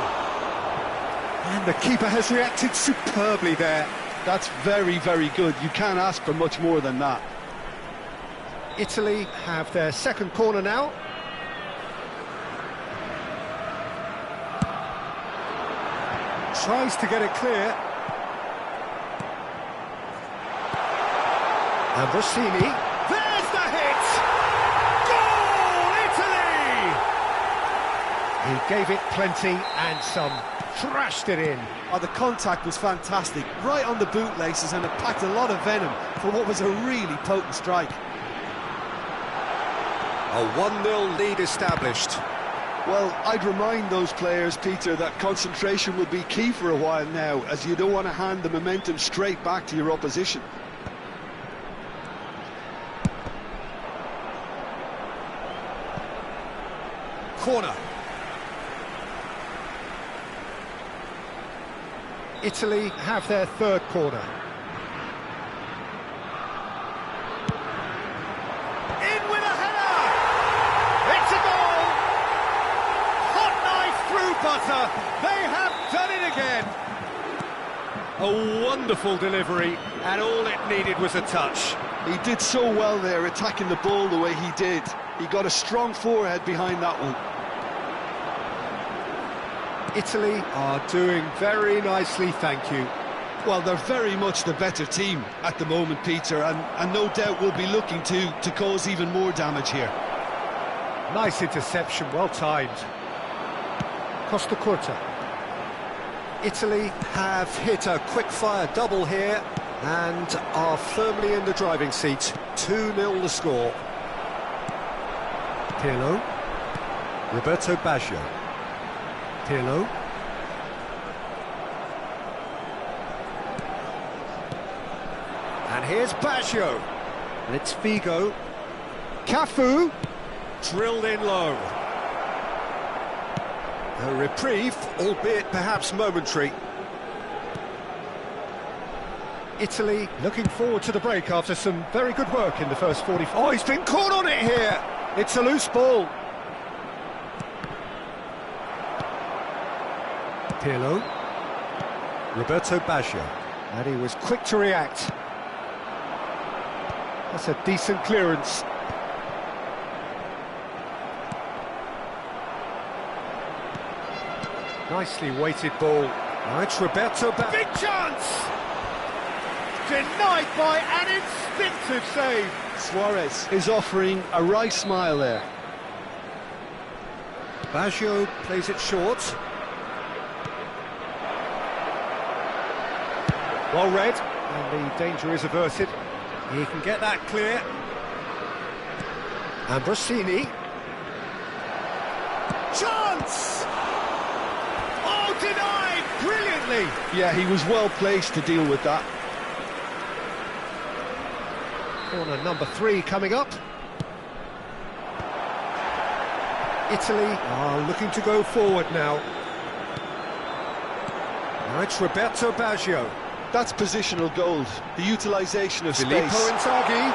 [SPEAKER 1] And the keeper has reacted superbly there.
[SPEAKER 2] That's very, very good. You can't ask for much more than that.
[SPEAKER 1] Italy have their second corner now. Tries to get it clear. Ambrosini. There's the hit! Goal, Italy! He gave it plenty and some. Thrashed it in.
[SPEAKER 2] Oh, the contact was fantastic. Right on the bootlaces, and it packed a lot of venom for what was a really potent strike.
[SPEAKER 1] A 1-0 lead established.
[SPEAKER 2] Well, I'd remind those players, Peter, that concentration will be key for a while now, as you don't want to hand the momentum straight back to your opposition.
[SPEAKER 1] Corner. Italy have their third corner. In with a header! It's a goal! Hot knife through butter! They have done it again! A wonderful delivery, and all it needed was a touch.
[SPEAKER 2] He did so well there, attacking the ball the way he did. He got a strong forehead behind that one.
[SPEAKER 1] Italy are doing very nicely, thank you.
[SPEAKER 2] Well, they're very much the better team at the moment, Peter, and no doubt will be looking to cause even more damage here.
[SPEAKER 1] Nice interception, well timed. Costa Curta. Italy have hit a quick-fire double here and are firmly in the driving seat. 2-0 the score. Pirlo. Roberto Baggio. Pirlo. And here's Baggio. And it's Figo. Cafu. Drilled in low. A reprieve, albeit perhaps momentary. Italy looking forward to the break after some very good work in the first 45. Oh, he's been caught on it here. It's a loose ball. Pirlo. Roberto Baggio. And he was quick to react. That's a decent clearance. Nicely weighted ball. Now it's Roberto Baggio. Big chance! Denied by an instinctive save.
[SPEAKER 2] Suarez is offering a wry smile there.
[SPEAKER 1] Baggio plays it short. Well read, and the danger is averted. He can get that clear. Ambrosini. Chance! Oh, denied brilliantly!
[SPEAKER 2] Yeah, he was well placed to deal with that.
[SPEAKER 1] Corner number 3 coming up. Italy are looking to go forward now. Now it's Roberto Baggio.
[SPEAKER 2] That's positional gold, the utilisation of
[SPEAKER 1] Filippo
[SPEAKER 2] space.
[SPEAKER 1] Inzaghi.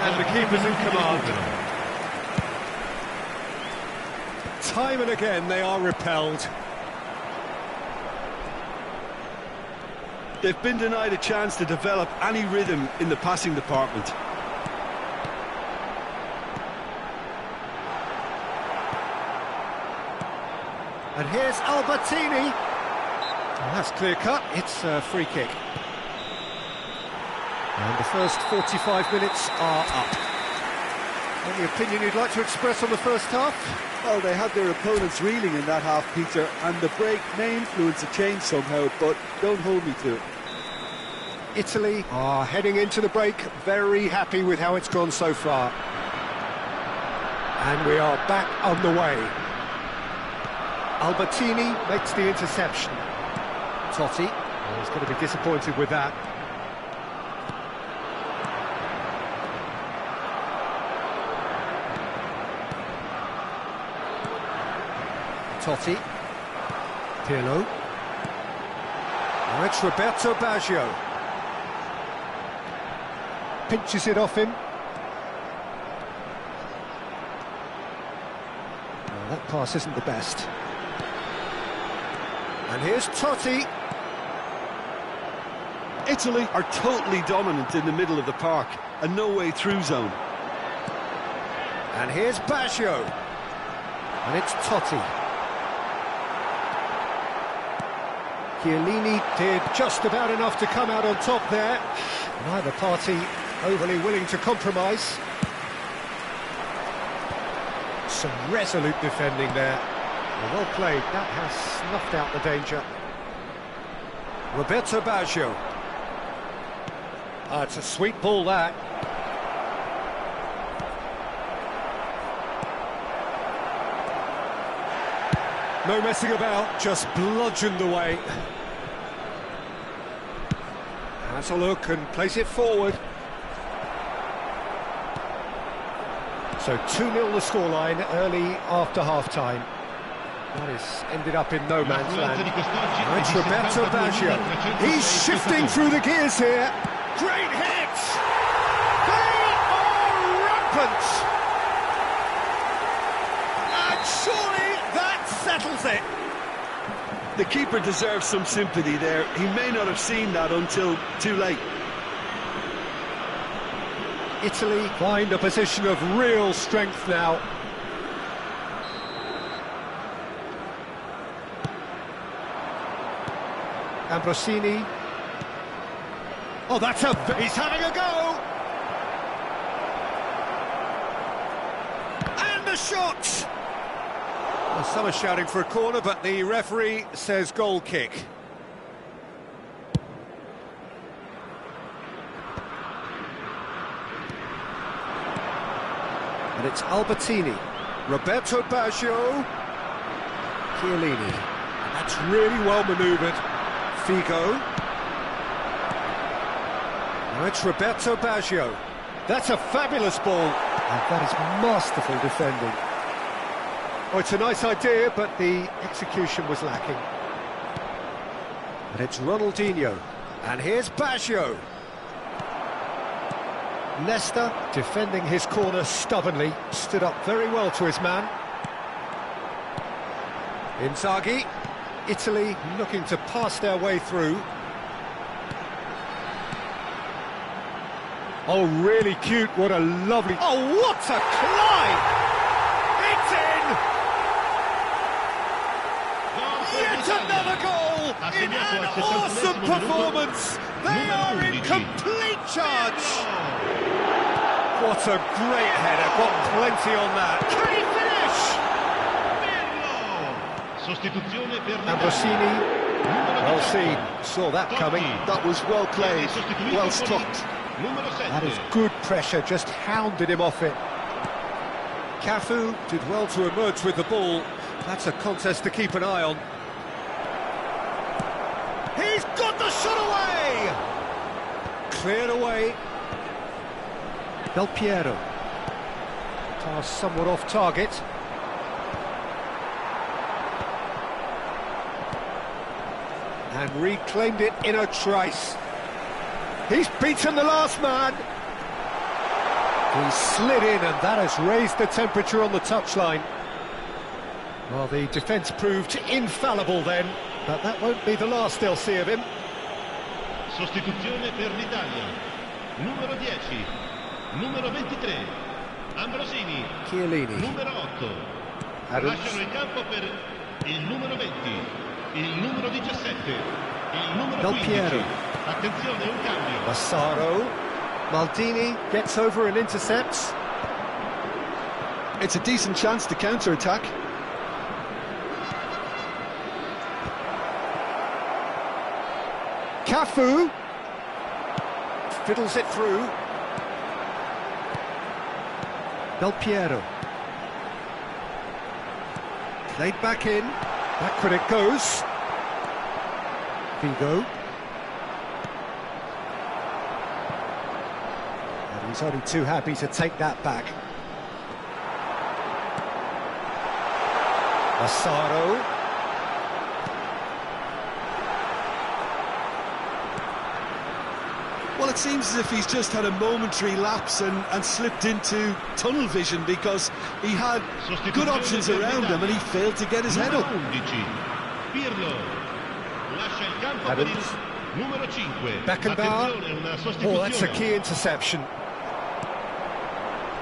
[SPEAKER 1] And the keeper's in command. Time and again they are repelled.
[SPEAKER 2] They've been denied a chance to develop any rhythm in the passing department.
[SPEAKER 1] And here's Albertini. Well, that's clear cut, it's a free kick. And the first 45 minutes are up. Any opinion you'd like to express on the first half?
[SPEAKER 2] Well, they had their opponents reeling in that half, Peter, and the break may influence a change somehow, but don't hold me to it.
[SPEAKER 1] Italy are heading into the break, very happy with how it's gone so far. And we are back on the way. Albertini makes the interception. Totti, well, he's going to be disappointed with that. Totti. Pirlo. Now it's Roberto Baggio. Pinches it off him. Well, that pass isn't the best. And here's Totti.
[SPEAKER 2] Italy are totally dominant in the middle of the park, a no-way through zone.
[SPEAKER 1] And here's Baggio. And it's Totti. Chiellini did just about enough to come out on top there. Neither party overly willing to compromise. Some resolute defending there. Well played, that has snuffed out the danger. Roberto Baggio. It's a sweet ball, that. No messing about, just bludgeoned away. Has a look and plays it forward. So 2-0 the scoreline early after half-time. That has ended up in no man's land. It's Roberto Baggio. He's shifting through the gears here. Great hits! They are rampant! And surely that settles it.
[SPEAKER 2] The keeper deserves some sympathy there. He may not have seen that until too late.
[SPEAKER 1] Italy find a position of real strength now. Ambrosini. Oh, that's he's having a go! And the shot! Well, some are shouting for a corner, but the referee says goal kick. And it's Albertini. Roberto Baggio. Chiellini. That's really well manoeuvred. Figo. Now it's Roberto Baggio. That's a fabulous ball. And that is masterful defending. Oh, it's a nice idea, but the execution was lacking. And it's Ronaldinho. And here's Baggio. Leicester defending his corner stubbornly, stood up very well to his man. Inzaghi. Italy looking to pass their way through. Oh, really cute, what a lovely... Oh, what a climb! It's in! Yet another goal in an awesome performance! They are in complete charge! What a great header, got plenty on that. Can he finish? Ambrosini, well seen, saw that coming.
[SPEAKER 2] That was well played, well stopped.
[SPEAKER 1] That is good pressure, just hounded him off it. Cafu did well to emerge with the ball. That's a contest to keep an eye on. He's got the shot away! Cleared away. Del Piero. Pass somewhat off target. And reclaimed it in a trice. He's beaten the last man. He slid in, and that has raised the temperature on the touchline. Well, the defence proved infallible then, but that won't be the last they'll see of him.
[SPEAKER 5] Sostituzione per l'Italia. Numero 10, numero 23, Ambrosini.
[SPEAKER 1] Chiellini.
[SPEAKER 5] Numero 8.
[SPEAKER 1] Adams.
[SPEAKER 5] Lasciano il campo per il numero 20, il numero 17, il numero
[SPEAKER 1] Del
[SPEAKER 5] 15.
[SPEAKER 1] Piero.
[SPEAKER 5] Attenzione, un cambio.
[SPEAKER 1] Massaro. Maldini gets over and intercepts.
[SPEAKER 2] It's a decent chance to counter-attack.
[SPEAKER 1] Cafu fiddles it through. Del Piero played back in. Backward it goes. Vigo. And he's only too happy to take that back. Massaro.
[SPEAKER 2] Well, it seems as if he's just had a momentary lapse and slipped into tunnel vision, because he had good options around him and he failed to get his head up.
[SPEAKER 1] Adams. Beckenbauer. Oh, that's a key interception.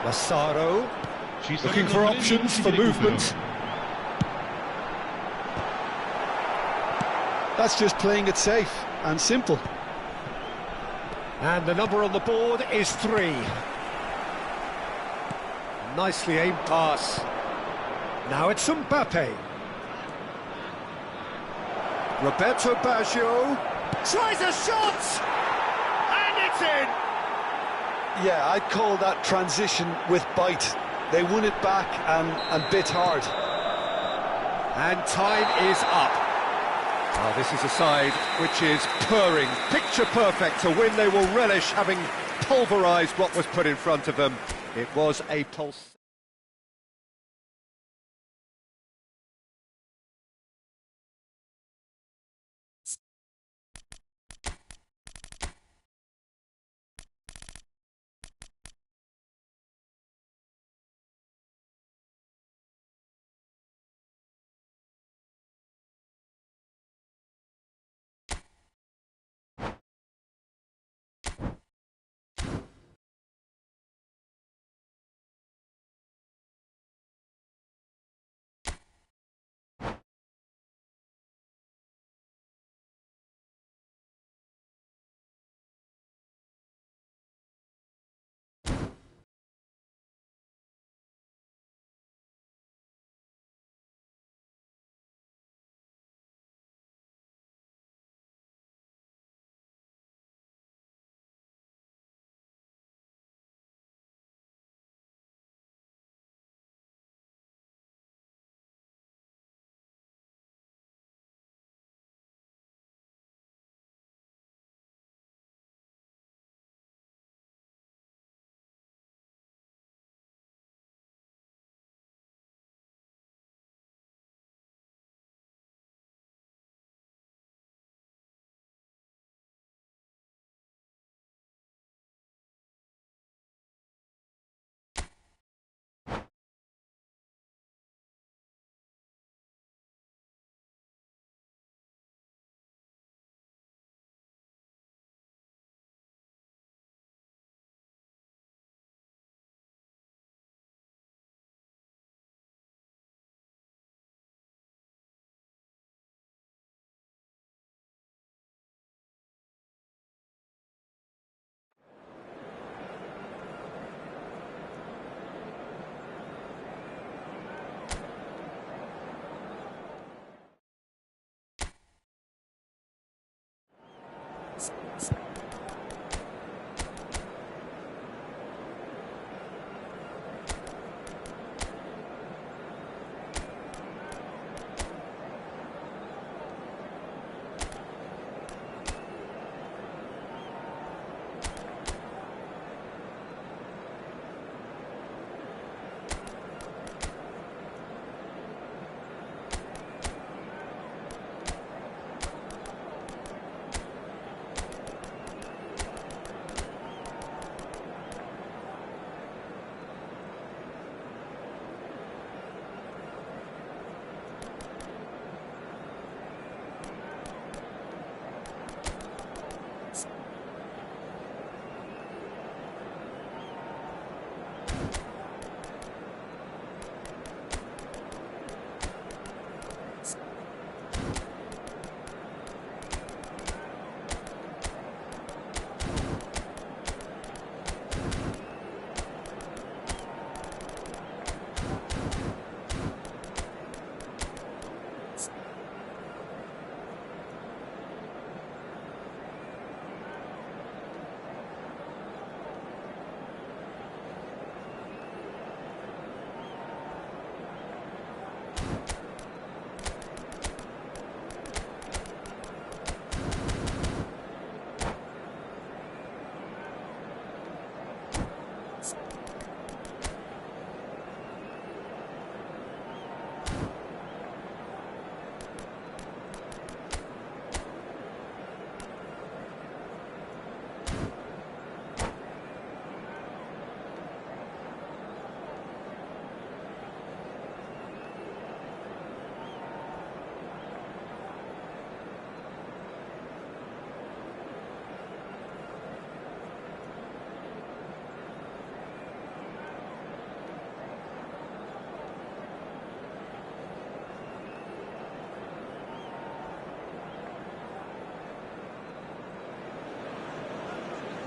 [SPEAKER 1] Massaro. Looking for options for movement.
[SPEAKER 2] That's just playing it safe and simple.
[SPEAKER 1] And the number on the board is 3. Nicely aimed pass. Now it's Mbappe. Roberto Baggio tries a shot! And it's in!
[SPEAKER 2] Yeah, I'd call that transition with bite. They won it back and bit hard.
[SPEAKER 1] And time is up. Well, this is a side which is purring, picture perfect. To win, they will relish having pulverised what was put in front of them. It was a pulse.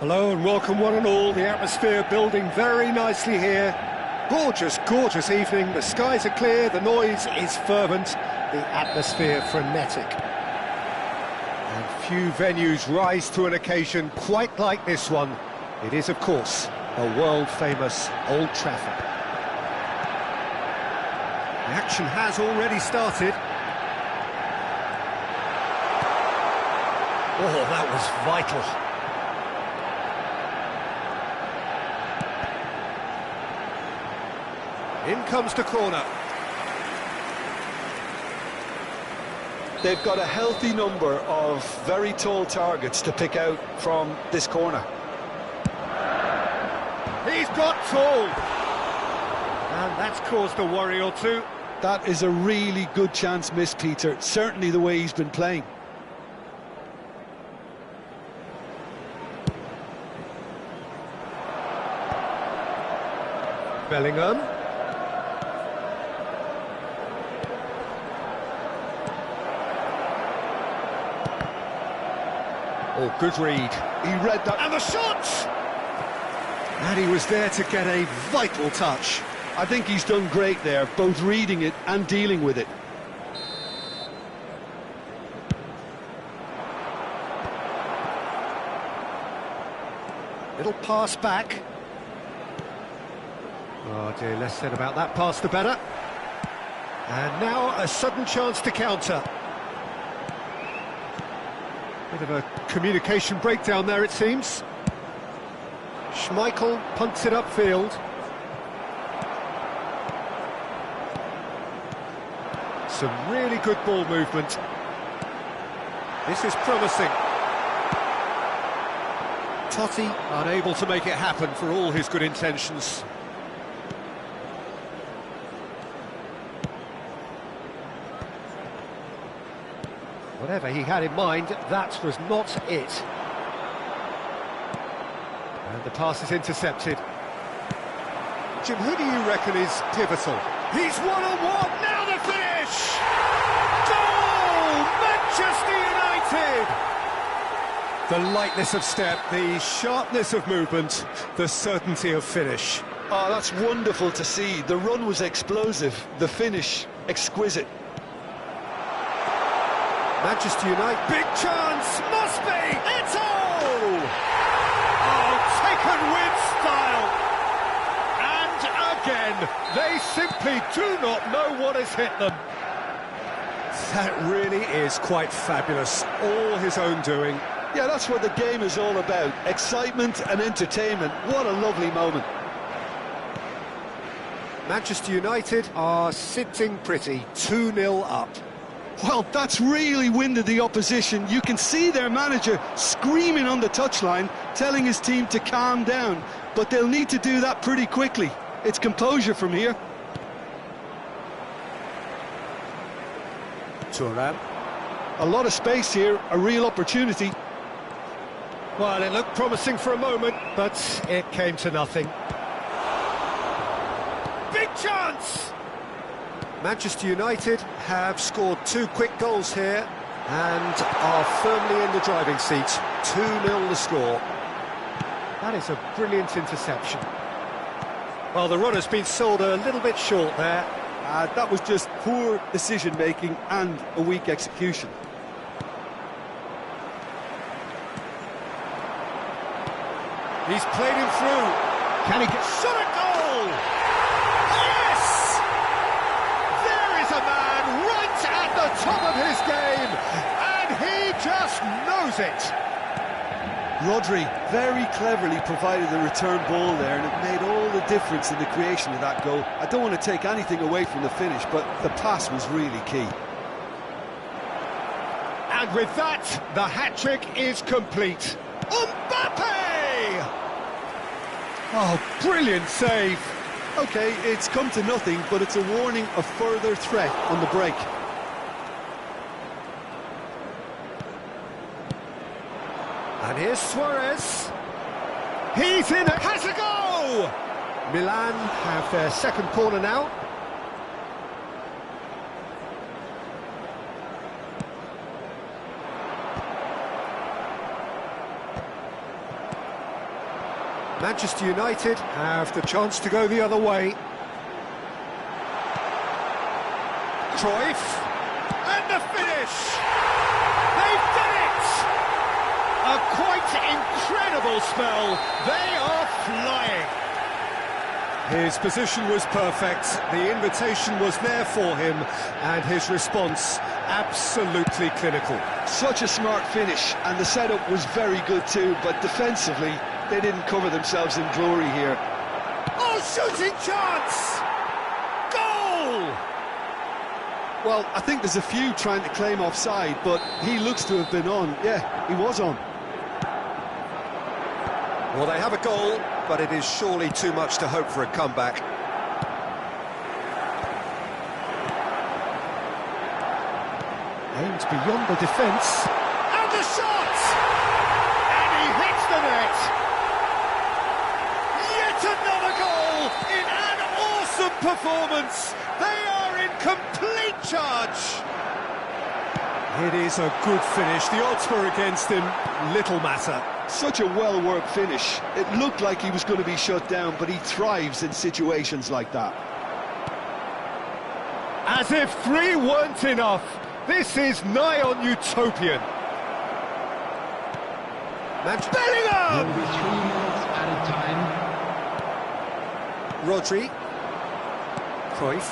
[SPEAKER 1] Hello and welcome one and all. The atmosphere building very nicely here. Gorgeous, gorgeous evening. The skies are clear, the noise is fervent, the atmosphere frenetic. And few venues rise to an occasion quite like this one. It is, of course, the world-famous Old Trafford. The action has already started. Oh, that was vital. In comes the corner.
[SPEAKER 2] They've got a healthy number of very tall targets to pick out from this corner.
[SPEAKER 1] He's got tall. And that's caused a worry or two.
[SPEAKER 2] That is a really good chance missed, Peter. Certainly the way he's been playing.
[SPEAKER 1] Bellingham. Oh, good read.
[SPEAKER 2] He read that.
[SPEAKER 1] And the shot! And he was there to get a vital touch.
[SPEAKER 2] I think he's done great there, both reading it and dealing with it.
[SPEAKER 1] Little pass back. Oh dear, less said about that pass the better. And now a sudden chance to counter. Bit of a communication breakdown there, it seems. Schmeichel punts it upfield. Some really good ball movement. This is promising. Totti unable to make it happen for all his good intentions. Whatever he had in mind, that was not it. And the pass is intercepted. Jim, who do you reckon is pivotal? He's one-on-one, now the finish! Goal! Manchester United! The lightness of step, the sharpness of movement, the certainty of finish.
[SPEAKER 2] Oh, that's wonderful to see. The run was explosive, the finish exquisite.
[SPEAKER 1] Manchester United, big chance, must be, it's all! Oh, taken with style. And again, they simply do not know what has hit them. That really is quite fabulous, all his own doing.
[SPEAKER 2] Yeah, that's what the game is all about, excitement and entertainment. What a lovely moment.
[SPEAKER 1] Manchester United are sitting pretty, 2-0 up.
[SPEAKER 2] Well, that's really winded the opposition. You can see their manager screaming on the touchline, telling his team to calm down. But they'll need to do that pretty quickly. It's composure from here.
[SPEAKER 1] Thuram.
[SPEAKER 2] A lot of space here, a real opportunity.
[SPEAKER 1] Well, it looked promising for a moment, but it came to nothing. Big chance! Manchester United have scored 2 quick goals here and are firmly in the driving seat. 2-0 the score. That is a brilliant interception. Well, the run has been sold a little bit short there.
[SPEAKER 2] That was just poor decision-making and a weak execution.
[SPEAKER 1] He's played him through. Can he get... Shot at goal! Yes! There is a man right at the top of his game, and he just knows it.
[SPEAKER 2] Rodri very cleverly provided the return ball there, and it made all the difference in the creation of that goal. I don't want to take anything away from the finish, but the pass was really key.
[SPEAKER 1] And with that, the hat-trick is complete. Mbappe! Oh, brilliant save.
[SPEAKER 2] OK, it's come to nothing, but it's a warning of further threat on the break.
[SPEAKER 1] And here's Suarez. He's in, has a go! Milan have their second corner now. Manchester United have the chance to go the other way. Cruyff, and the finish! They've done it! A quite incredible spell. They are flying. His position was perfect, the invitation was there for him, and his response absolutely clinical.
[SPEAKER 2] Such a smart finish, and the setup was very good too, but defensively, they didn't cover themselves in glory here.
[SPEAKER 1] Oh, shooting chance! Goal!
[SPEAKER 2] Well, I think there's a few trying to claim offside, but he looks to have been on. Yeah, he was on.
[SPEAKER 1] Well, they have a goal, but it is surely too much to hope for a comeback. Aimed beyond the defence. And the shot! And he hits the net! Yet another goal in an awesome performance! They are in complete charge! It is a good finish. The odds were against him. Little matter.
[SPEAKER 2] Such a well-worked finish. It looked like he was going to be shut down, but he thrives in situations like that.
[SPEAKER 1] As if 3 weren't enough, this is nigh on utopian. Bellingham!
[SPEAKER 3] There will be 3 minutes added time.
[SPEAKER 1] Rodri. Cruyff.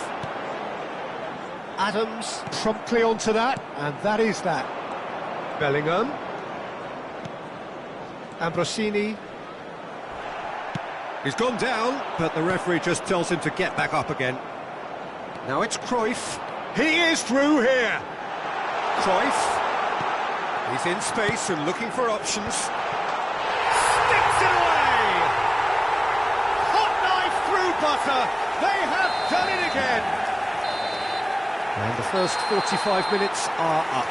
[SPEAKER 1] Adams promptly onto that, and that is that. Bellingham. Ambrosini. He's gone down, but the referee just tells him to get back up again. Now it's Cruyff. He is through here. Cruyff. He's in space and looking for options. Sticks it away! Hot knife through butter. They have done it again. And the first 45 minutes are up.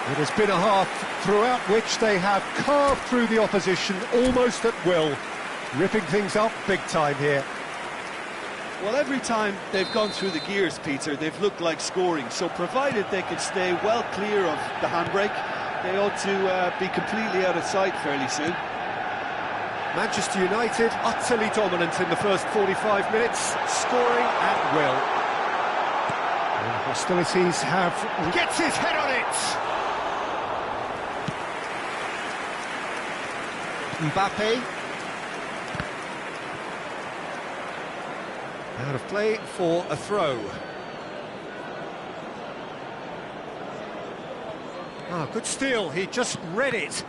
[SPEAKER 1] It has been a half throughout which they have carved through the opposition almost at will, ripping things up big time here.
[SPEAKER 2] Well, every time they've gone through the gears, Peter, they've looked like scoring, so provided they can stay well clear of the handbrake, they ought to be completely out of sight fairly soon.
[SPEAKER 1] Manchester United utterly dominant in the first 45 minutes, scoring at will. And hostilities have... Gets his head on it! Mbappe. Out of play for a throw. Ah, good steal, he just read it.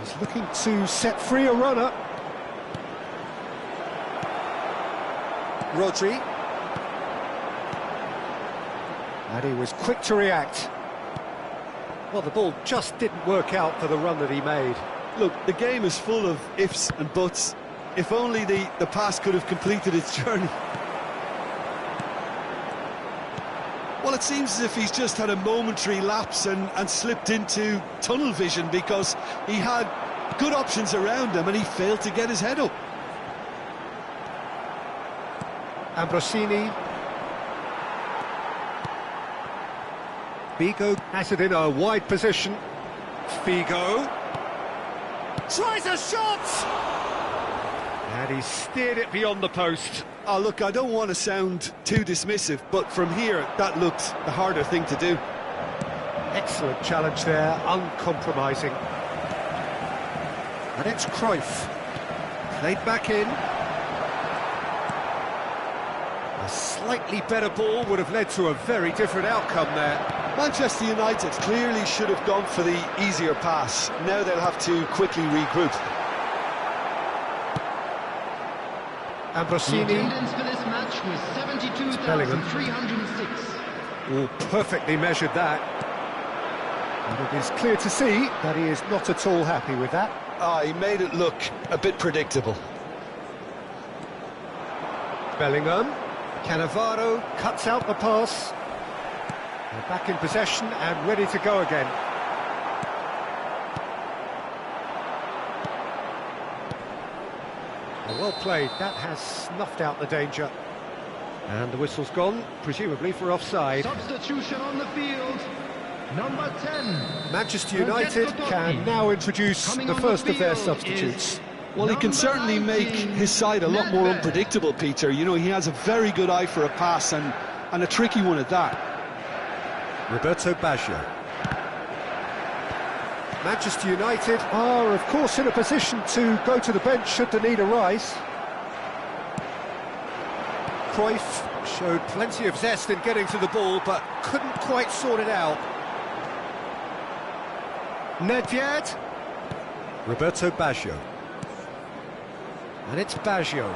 [SPEAKER 1] He's looking to set free a runner. Rodri. And he was quick to react. Well, the ball just didn't work out for the run that he made.
[SPEAKER 2] Look, the game is full of ifs and buts. If only the pass could have completed its journey. Well, it seems as if he's just had a momentary lapse and slipped into tunnel vision, because he had good options around him and he failed to get his head up.
[SPEAKER 1] Ambrosini. Figo has it in a wide position. Figo tries a shot! And he steered it beyond the post.
[SPEAKER 2] Oh, look, I don't want to sound too dismissive, but from here, that looked the harder thing to do.
[SPEAKER 1] Excellent challenge there, uncompromising. And it's Cruyff. Played back in. A slightly better ball would have led to a very different outcome there.
[SPEAKER 2] Manchester United clearly should have gone for the easier pass. Now they'll have to quickly regroup.
[SPEAKER 1] Ambrosini.
[SPEAKER 3] The attendance for this match was 72,306.
[SPEAKER 1] Oh, perfectly measured that. And it is clear to see that he is not at all happy with that.
[SPEAKER 2] Ah, he made it look a bit predictable.
[SPEAKER 1] Bellingham. Cannavaro cuts out the pass. They're back in possession and ready to go again. Well played, that has snuffed out the danger. And the whistle's gone, presumably for offside.
[SPEAKER 3] Substitution on the field. Number 10.
[SPEAKER 1] Manchester United can now introduce the first of their substitutes.
[SPEAKER 2] Well, he can certainly make his side a lot more unpredictable, Peter. You know, he has a very good eye for a pass and a tricky one at that.
[SPEAKER 1] Roberto Baggio. Manchester United are, of course, in a position to go to the bench should the need arise. Cruyff showed plenty of zest in getting to the ball, but couldn't quite sort it out. Nedved. Roberto Baggio. And it's Baggio.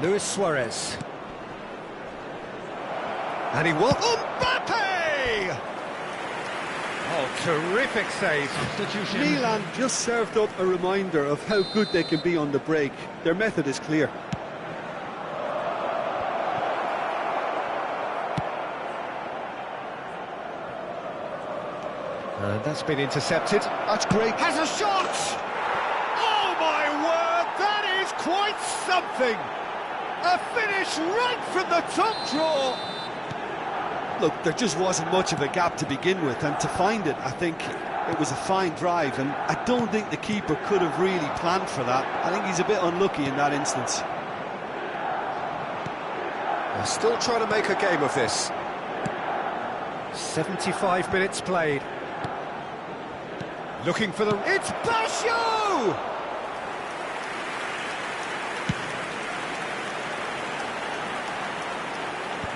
[SPEAKER 1] Luis Suarez. And he will... Mbappe! Oh, terrific save.
[SPEAKER 3] Substitution.
[SPEAKER 2] Milan just served up a reminder of how good they can be on the break. Their method is clear.
[SPEAKER 1] And that's been intercepted.
[SPEAKER 2] That's great.
[SPEAKER 1] Has a shot! Oh my word, that is quite something! A finish right from the top draw!
[SPEAKER 2] Look, there just wasn't much of a gap to begin with, and to find it, I think it was a fine drive, and I don't think the keeper could have really planned for that. I think he's a bit unlucky in that instance.
[SPEAKER 1] They're still trying to make a game of this. 75 minutes played. Looking for the... It's Baggio!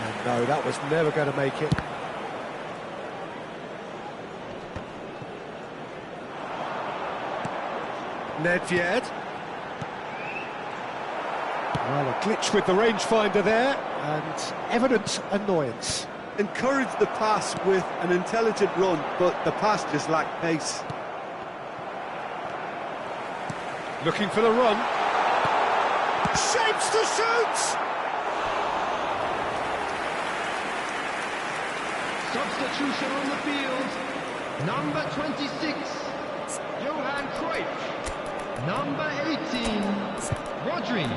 [SPEAKER 1] And no, that was never going to make it. Nedved. Well, a glitch with the rangefinder there, and evident annoyance.
[SPEAKER 2] Encouraged the pass with an intelligent run, but the pass just lacked pace.
[SPEAKER 1] Looking for the run. Shapes to shoot!
[SPEAKER 3] Substitution on the field. Number 26, Johan Cruyff. Number 18, Rodri.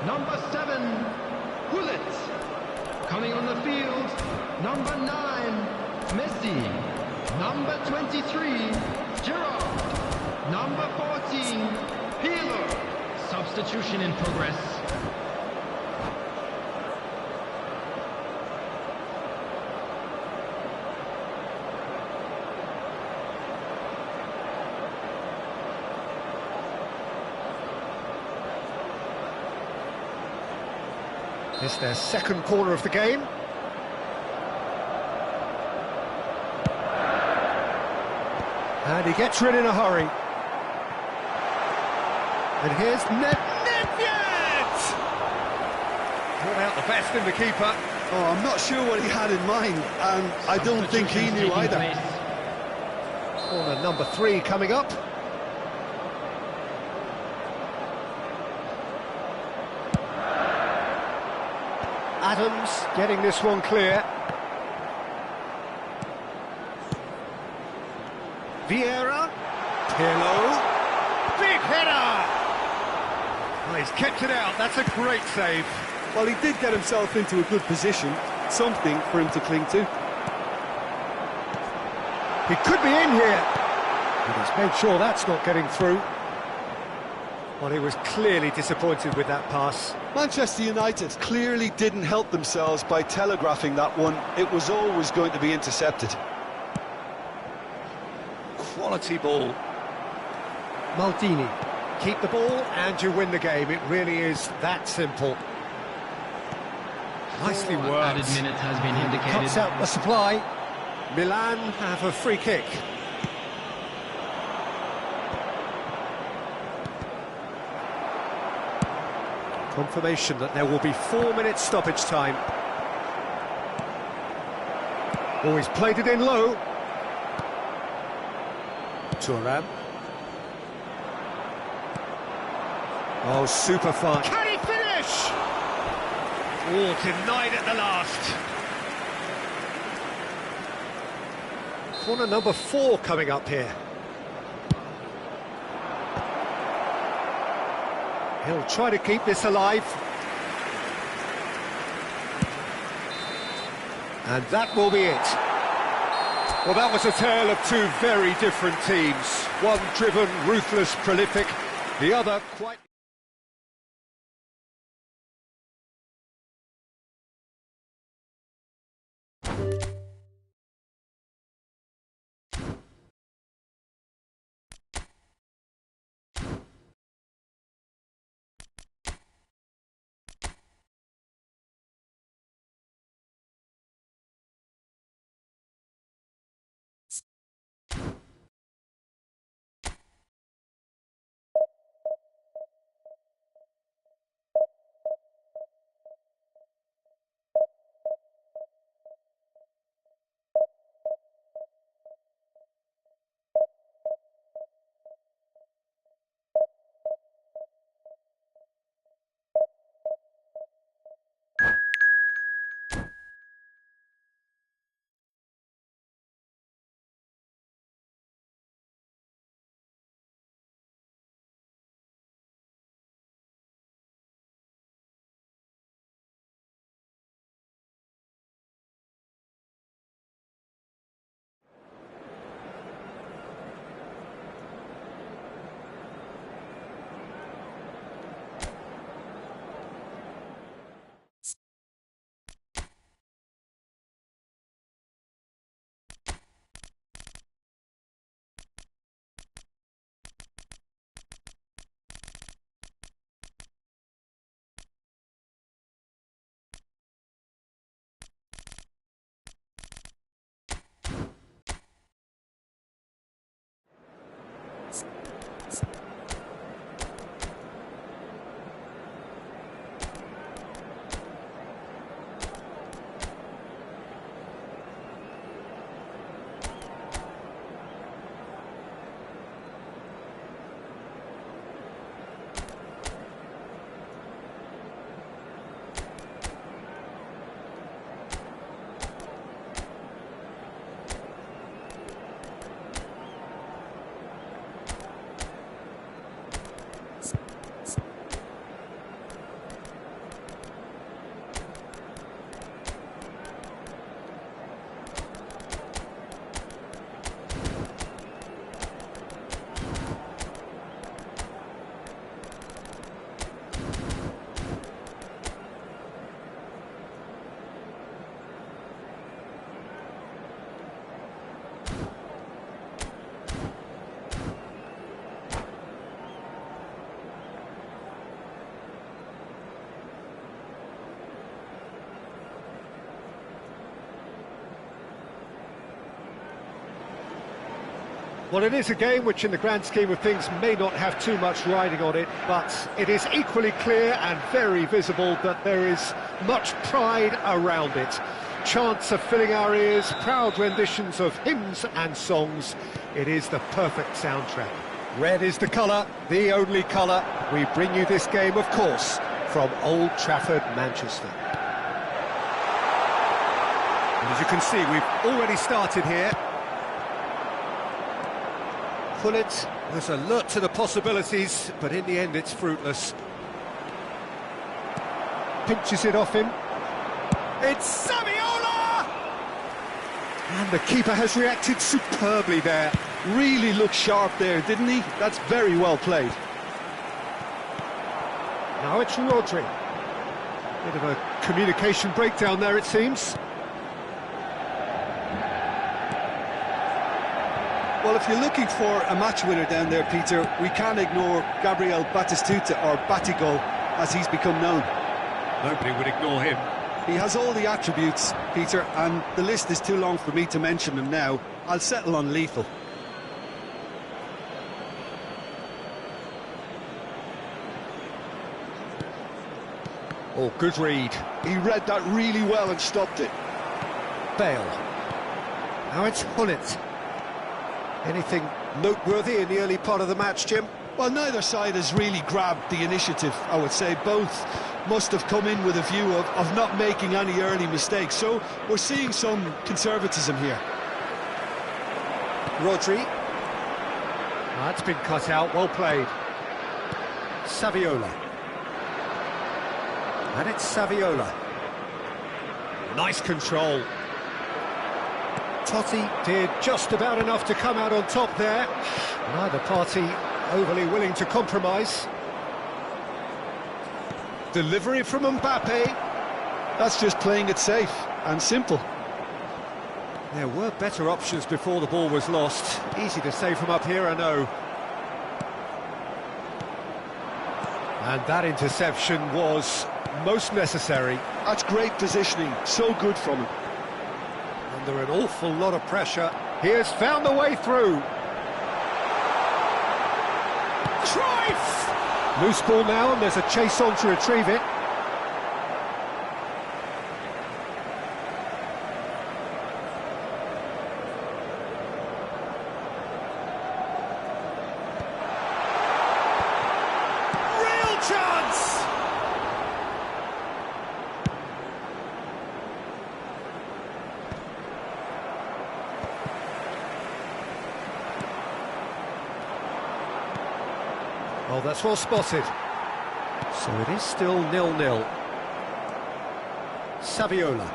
[SPEAKER 3] Number 7, Gullit. Coming on the field, number 9, Messi. Number 23, Giroud. Number 14, Pirlo. Substitution in progress.
[SPEAKER 1] It's their second corner of the game. And he gets rid in a hurry. And here's Nedved! Brought out the best in the keeper.
[SPEAKER 2] Oh, I'm not sure what he had in mind, and I don't think he knew either.
[SPEAKER 1] Corner number 3 coming up. Adams getting this one clear. Vieira. Pirlo. Big header! Well, he's kept it out. That's a great save.
[SPEAKER 2] Well, he did get himself into a good position, something for him to cling to.
[SPEAKER 1] He could be in here. But he's made sure that's not getting through. Well, he was clearly disappointed with that pass.
[SPEAKER 2] Manchester United clearly didn't help themselves by telegraphing that one. It was always going to be intercepted.
[SPEAKER 1] Quality ball. Maldini. Keep the ball and you win the game. It really is that simple. Nicely worked.
[SPEAKER 3] Added minute has been indicated.
[SPEAKER 1] Cuts out the supply. Milan have a free kick. Confirmation that there will be 4 minutes stoppage time. Oh, he's played it in low. Thuram. Oh, super fun. Can he finish? Oh, denied at the last. Corner number 4 coming up here. He'll try to keep this alive. And that will be it. Well, that was a tale of two very different teams. One driven, ruthless, prolific, the other quite... Well, it is a game which in the grand scheme of things may not have too much riding on it, but it is equally clear and very visible that there is much pride around it. Chants are filling our ears, proud renditions of hymns and songs. It is the perfect soundtrack. Red is the colour, the only colour. We bring you this game, of course, from Old Trafford, Manchester.
[SPEAKER 4] And as you can see, we've already started here.
[SPEAKER 1] Pullet was alert to the possibilities, but in the end it's fruitless. Pinches it off him. It's Saviola! And the keeper has reacted superbly there.
[SPEAKER 2] Really looked sharp there, didn't he? That's very well played.
[SPEAKER 1] Now it's Rodri. Bit of a communication breakdown there, it seems.
[SPEAKER 2] Well, if you're looking for a match winner down there, Peter, we can't ignore Gabriel Batistuta, or Batigol, as he's become known.
[SPEAKER 4] Nobody would ignore him.
[SPEAKER 2] He has all the attributes, Peter, and the list is too long for me to mention them now. I'll settle on lethal.
[SPEAKER 1] Oh, good read.
[SPEAKER 2] He read that really well and stopped it.
[SPEAKER 1] Bale. Now it's Pullet. Anything noteworthy in the early part of the match, Jim?
[SPEAKER 2] Well, neither side has really grabbed the initiative, I would say. Both must have come in with a view of not making any early mistakes. So we're seeing some conservatism here.
[SPEAKER 1] Rodri. That's been cut out, well played. Saviola. And it's Saviola. Nice control. Totti did just about enough to come out on top there. Neither party overly willing to compromise. Delivery from Mbappe.
[SPEAKER 2] That's just playing it safe and simple.
[SPEAKER 1] There were better options before the ball was lost. Easy to say from up here, I know. And that interception was most necessary.
[SPEAKER 2] That's great positioning, so good from him.
[SPEAKER 1] Under an awful lot of pressure, he has found the way through. Cruyff! Loose ball now, and there's a chase on to retrieve it. Real chance! Oh, that's well spotted. So it is still 0-0. Saviola.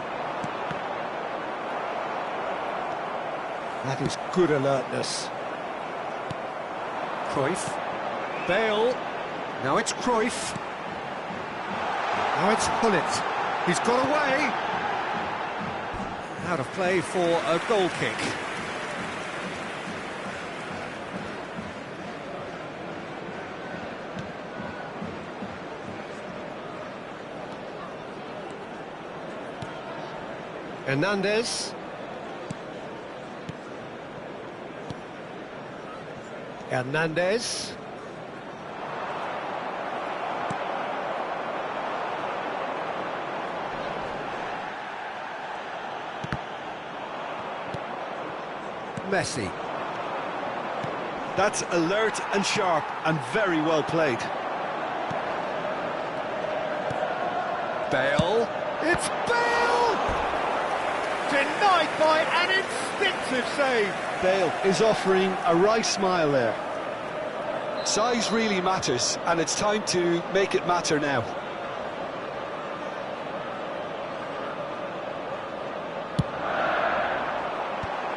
[SPEAKER 1] That is good alertness. Cruyff. Bale. Now it's Cruyff. Now it's Hullet. He's got away. Out of play for a goal kick. Hernandez. Hernandez. Messi.
[SPEAKER 2] That's alert and sharp and very well played.
[SPEAKER 1] Bale. It's Bale! Denied by an instinctive save.
[SPEAKER 2] Bale is offering a wry smile there. Size really matters, and it's time to make it matter now.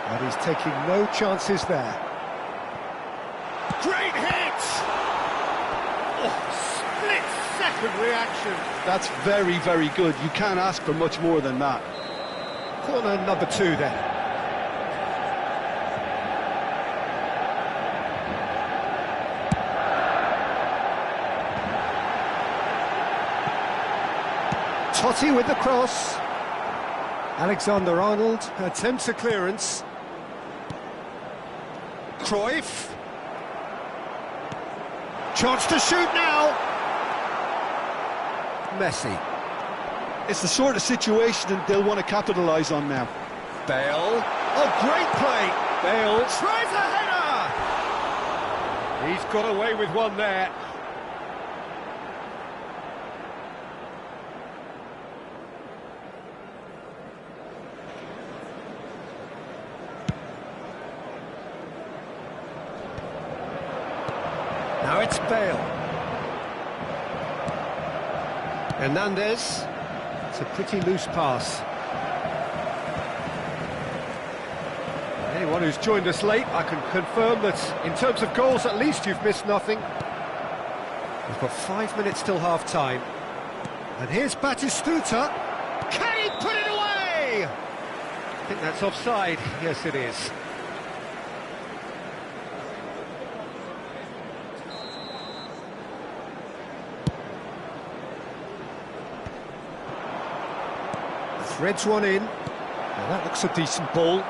[SPEAKER 1] And he's taking no chances there. Great hit! Oh, split-second reaction.
[SPEAKER 2] That's very, very good. You can't ask for much more than that.
[SPEAKER 1] Corner number 2 then. Totti with the cross. Alexander-Arnold attempts a clearance. Cruyff. Chance to shoot now. Messi.
[SPEAKER 2] It's the sort of situation that they'll want to capitalise on now.
[SPEAKER 1] Bale. Oh, great play. Bale tries a header. He's got away with one there. Now it's Bale. Hernandez. It's a pretty loose pass. Anyone who's joined us late, I can confirm that in terms of goals, at least you've missed nothing. We've got 5 minutes till half-time. And here's Batistuta. Can he put it away? I think that's offside. Yes, it is. Threads one in. Now that looks a decent ball.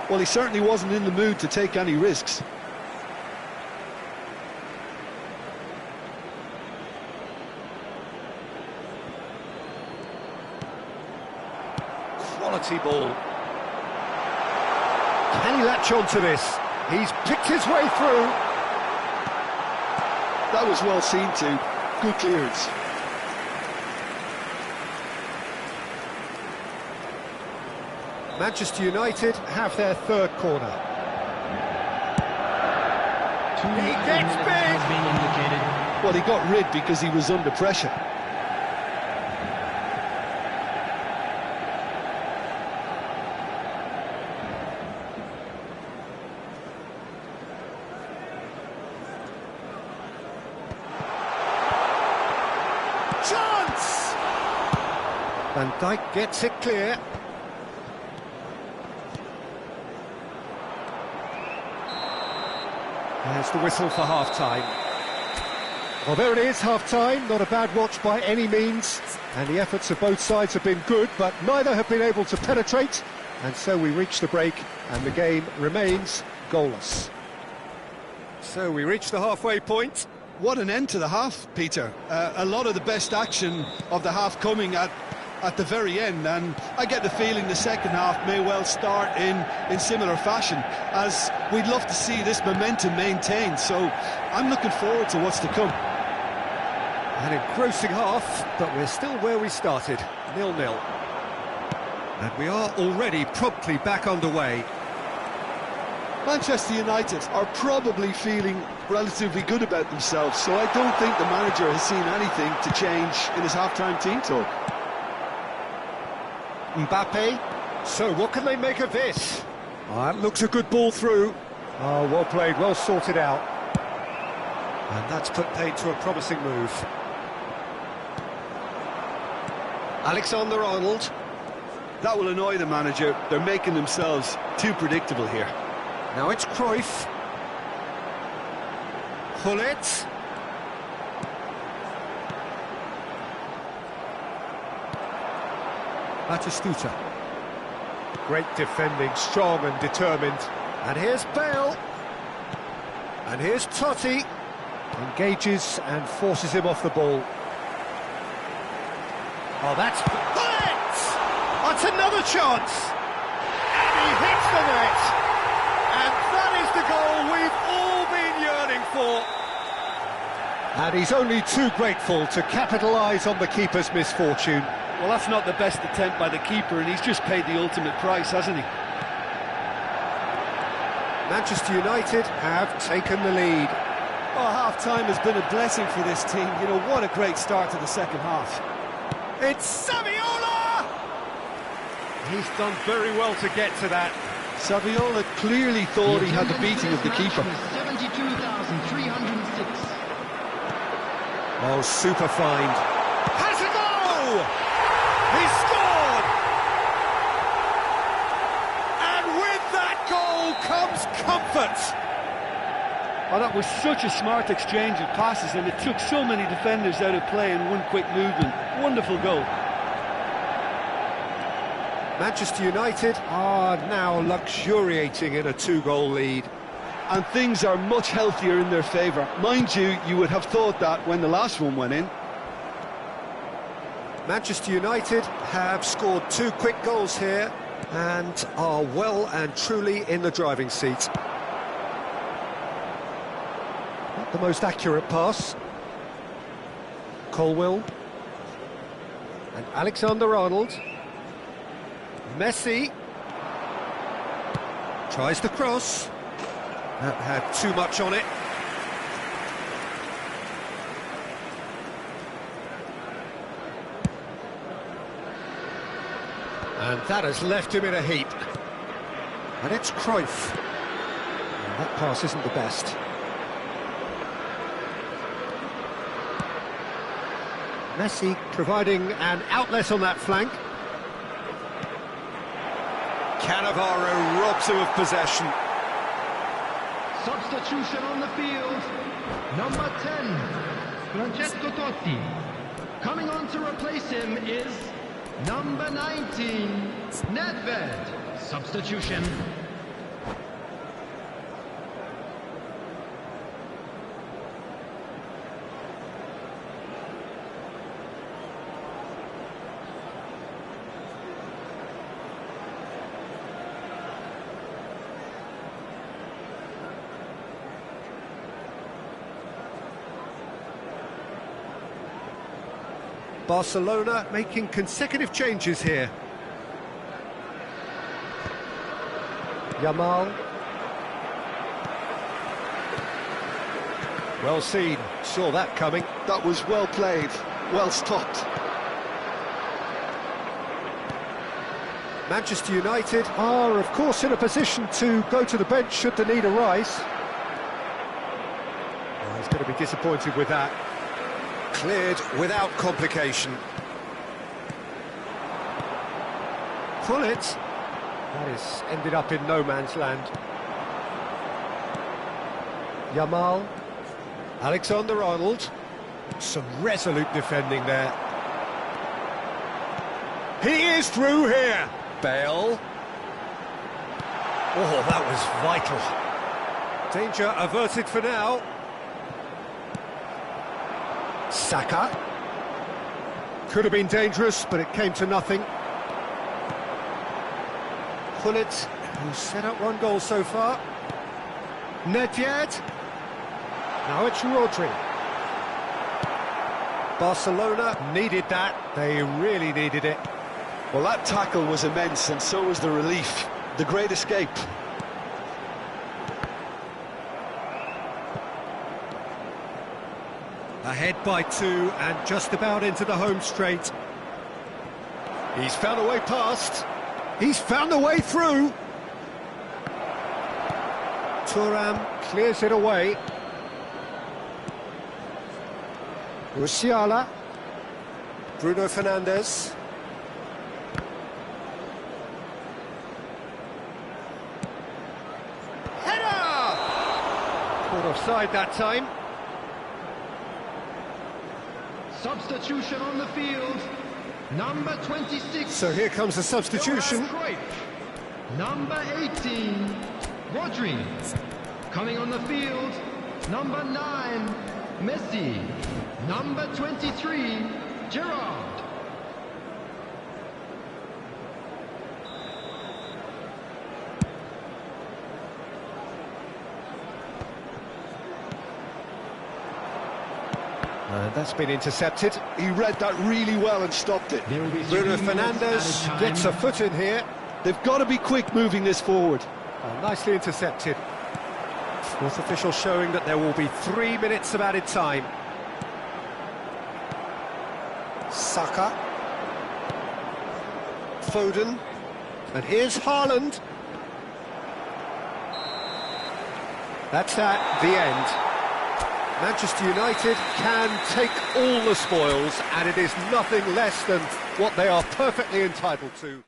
[SPEAKER 2] Well, he certainly wasn't in the mood to take any risks.
[SPEAKER 1] Quality ball. Can he latch on to this? He's picked his way through.
[SPEAKER 2] That was well seen too. Good clearance.
[SPEAKER 1] Manchester United have their third corner. He gets big!
[SPEAKER 2] Well, he got rid because he was under pressure.
[SPEAKER 1] Van Dijk gets it clear. There's the whistle for half-time. Well, there it is, half-time. Not a bad watch by any means. And the efforts of both sides have been good, but neither have been able to penetrate. And so we reach the break, and the game remains goalless. So we reach the halfway point.
[SPEAKER 2] What an end to the half, Peter. A lot of the best action of the half coming at the very end, and I get the feeling the second half may well start in similar fashion, as we'd love to see this momentum maintained. So I'm looking forward to what's to come.
[SPEAKER 1] An engrossing half, but we're still where we started, 0-0. And we are already promptly back underway.
[SPEAKER 2] Manchester United are probably feeling relatively good about themselves, so I don't think the manager has seen anything to change in his half-time team talk.
[SPEAKER 1] Mbappe, so what can they make of this? That looks a good ball through. Oh, well played, well sorted out. And that's put paid to a promising move. Alexander-Arnold.
[SPEAKER 2] That will annoy the manager. They're making themselves too predictable here.
[SPEAKER 1] Now it's Cruyff. Hullet. Batistuta. Great defending, strong and determined. And here's Bale. And here's Totti. Engages and forces him off the ball. Oh, that's... Hullet! That's another chance! And he hits the net! And that is the goal we've all been yearning for. And he's only too grateful to capitalise on the keeper's misfortune.
[SPEAKER 2] Well, that's not the best attempt by the keeper, and he's just paid the ultimate price, hasn't he?
[SPEAKER 1] Manchester United have taken the lead.
[SPEAKER 2] Oh, half-time has been a blessing for this team. You know, what a great start to the second half.
[SPEAKER 1] It's Saviola! He's done very well to get to that.
[SPEAKER 2] Saviola clearly thought he had the beating of the keeper.
[SPEAKER 3] 72,306.
[SPEAKER 1] Oh, super find. Has a goal! He scored! And with that goal comes comfort.
[SPEAKER 2] Oh, that was such a smart exchange of passes, and it took so many defenders out of play in one quick movement. Wonderful goal.
[SPEAKER 1] Manchester United are now luxuriating in a two-goal lead.
[SPEAKER 2] And things are much healthier in their favour. Mind you, you would have thought that when the last one went in.
[SPEAKER 1] Manchester United have scored 2 quick goals here and are well and truly in the driving seat. Not the most accurate pass. Colwill. And Alexander-Arnold. Messi. Tries the cross. That had too much on it. And that has left him in a heap. And it's Cruyff. And that pass isn't the best. Messi providing an outlet on that flank. Cannavaro robs him of possession.
[SPEAKER 3] Substitution on the field. Number 10, Francesco Totti. Coming on to replace him is number 19, Nedved. Substitution.
[SPEAKER 1] Barcelona making consecutive changes here. Yamal. Well seen, saw that coming.
[SPEAKER 2] That was well played, well stopped.
[SPEAKER 1] Manchester United are, of course, in a position to go to the bench should the need arise. Oh, he's going to be disappointed with that. Cleared without complication. pull it. That is ended up in no man's land. Yamal. Alexander-Arnold. Some resolute defending there. He is through here. Bale. Oh, that was vital. Danger averted for now. Saka. Could have been dangerous, but it came to nothing. Pullet, who's set up one goal so far. Nedved. Now it's Rodri. Barcelona needed that. They really needed it.
[SPEAKER 2] Well, that tackle was immense, and so was the relief. The great escape.
[SPEAKER 1] Ahead by 2 and just about into the home straight. He's found a way past. He's found a way through. Thuram clears it away. Musiala. Bruno Fernandes. Header! Caught offside that time.
[SPEAKER 3] Substitution on the field. Number 26.
[SPEAKER 1] So here comes the substitution.
[SPEAKER 3] Johan Cruyff. Number 18. Rodri. Coming on the field. Number 9. Messi. Number 23. Gerrard.
[SPEAKER 1] That's been intercepted.
[SPEAKER 2] He read that really well and stopped it.
[SPEAKER 3] There will be
[SPEAKER 1] Bruno
[SPEAKER 3] 3 minutes
[SPEAKER 1] Fernandes
[SPEAKER 3] added time.
[SPEAKER 1] gets a foot in here.
[SPEAKER 2] They've got to be quick moving this forward.
[SPEAKER 1] Nicely intercepted. Fourth official showing that there will be 3 minutes of added time. Saka. Foden. And here's Haaland. That's that, the end. Manchester United can take all the spoils, and it is nothing less than what they are perfectly entitled to.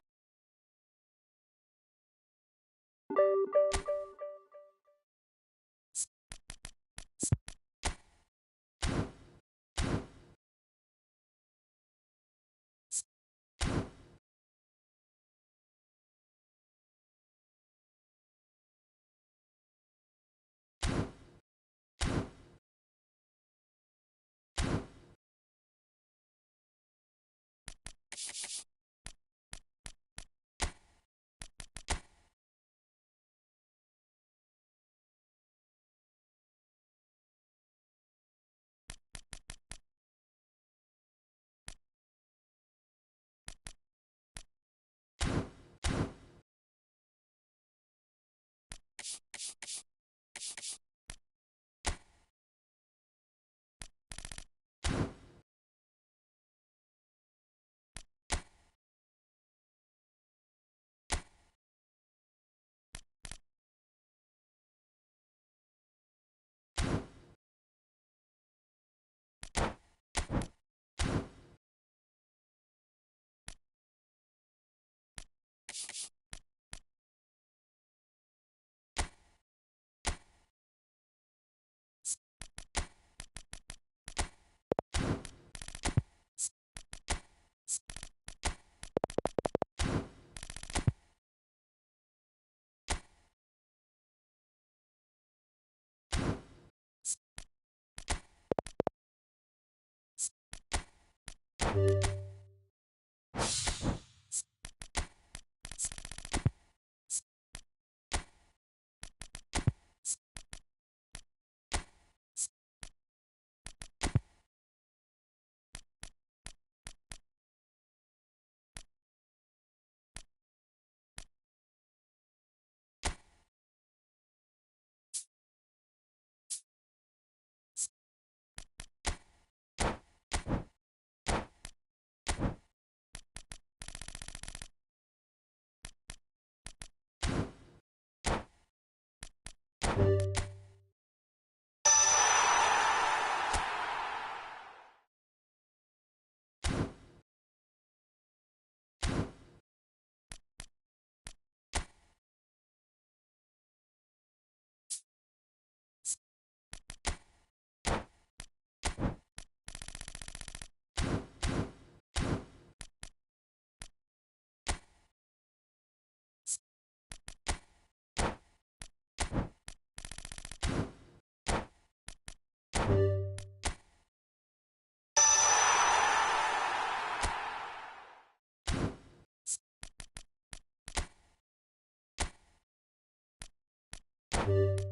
[SPEAKER 6] you.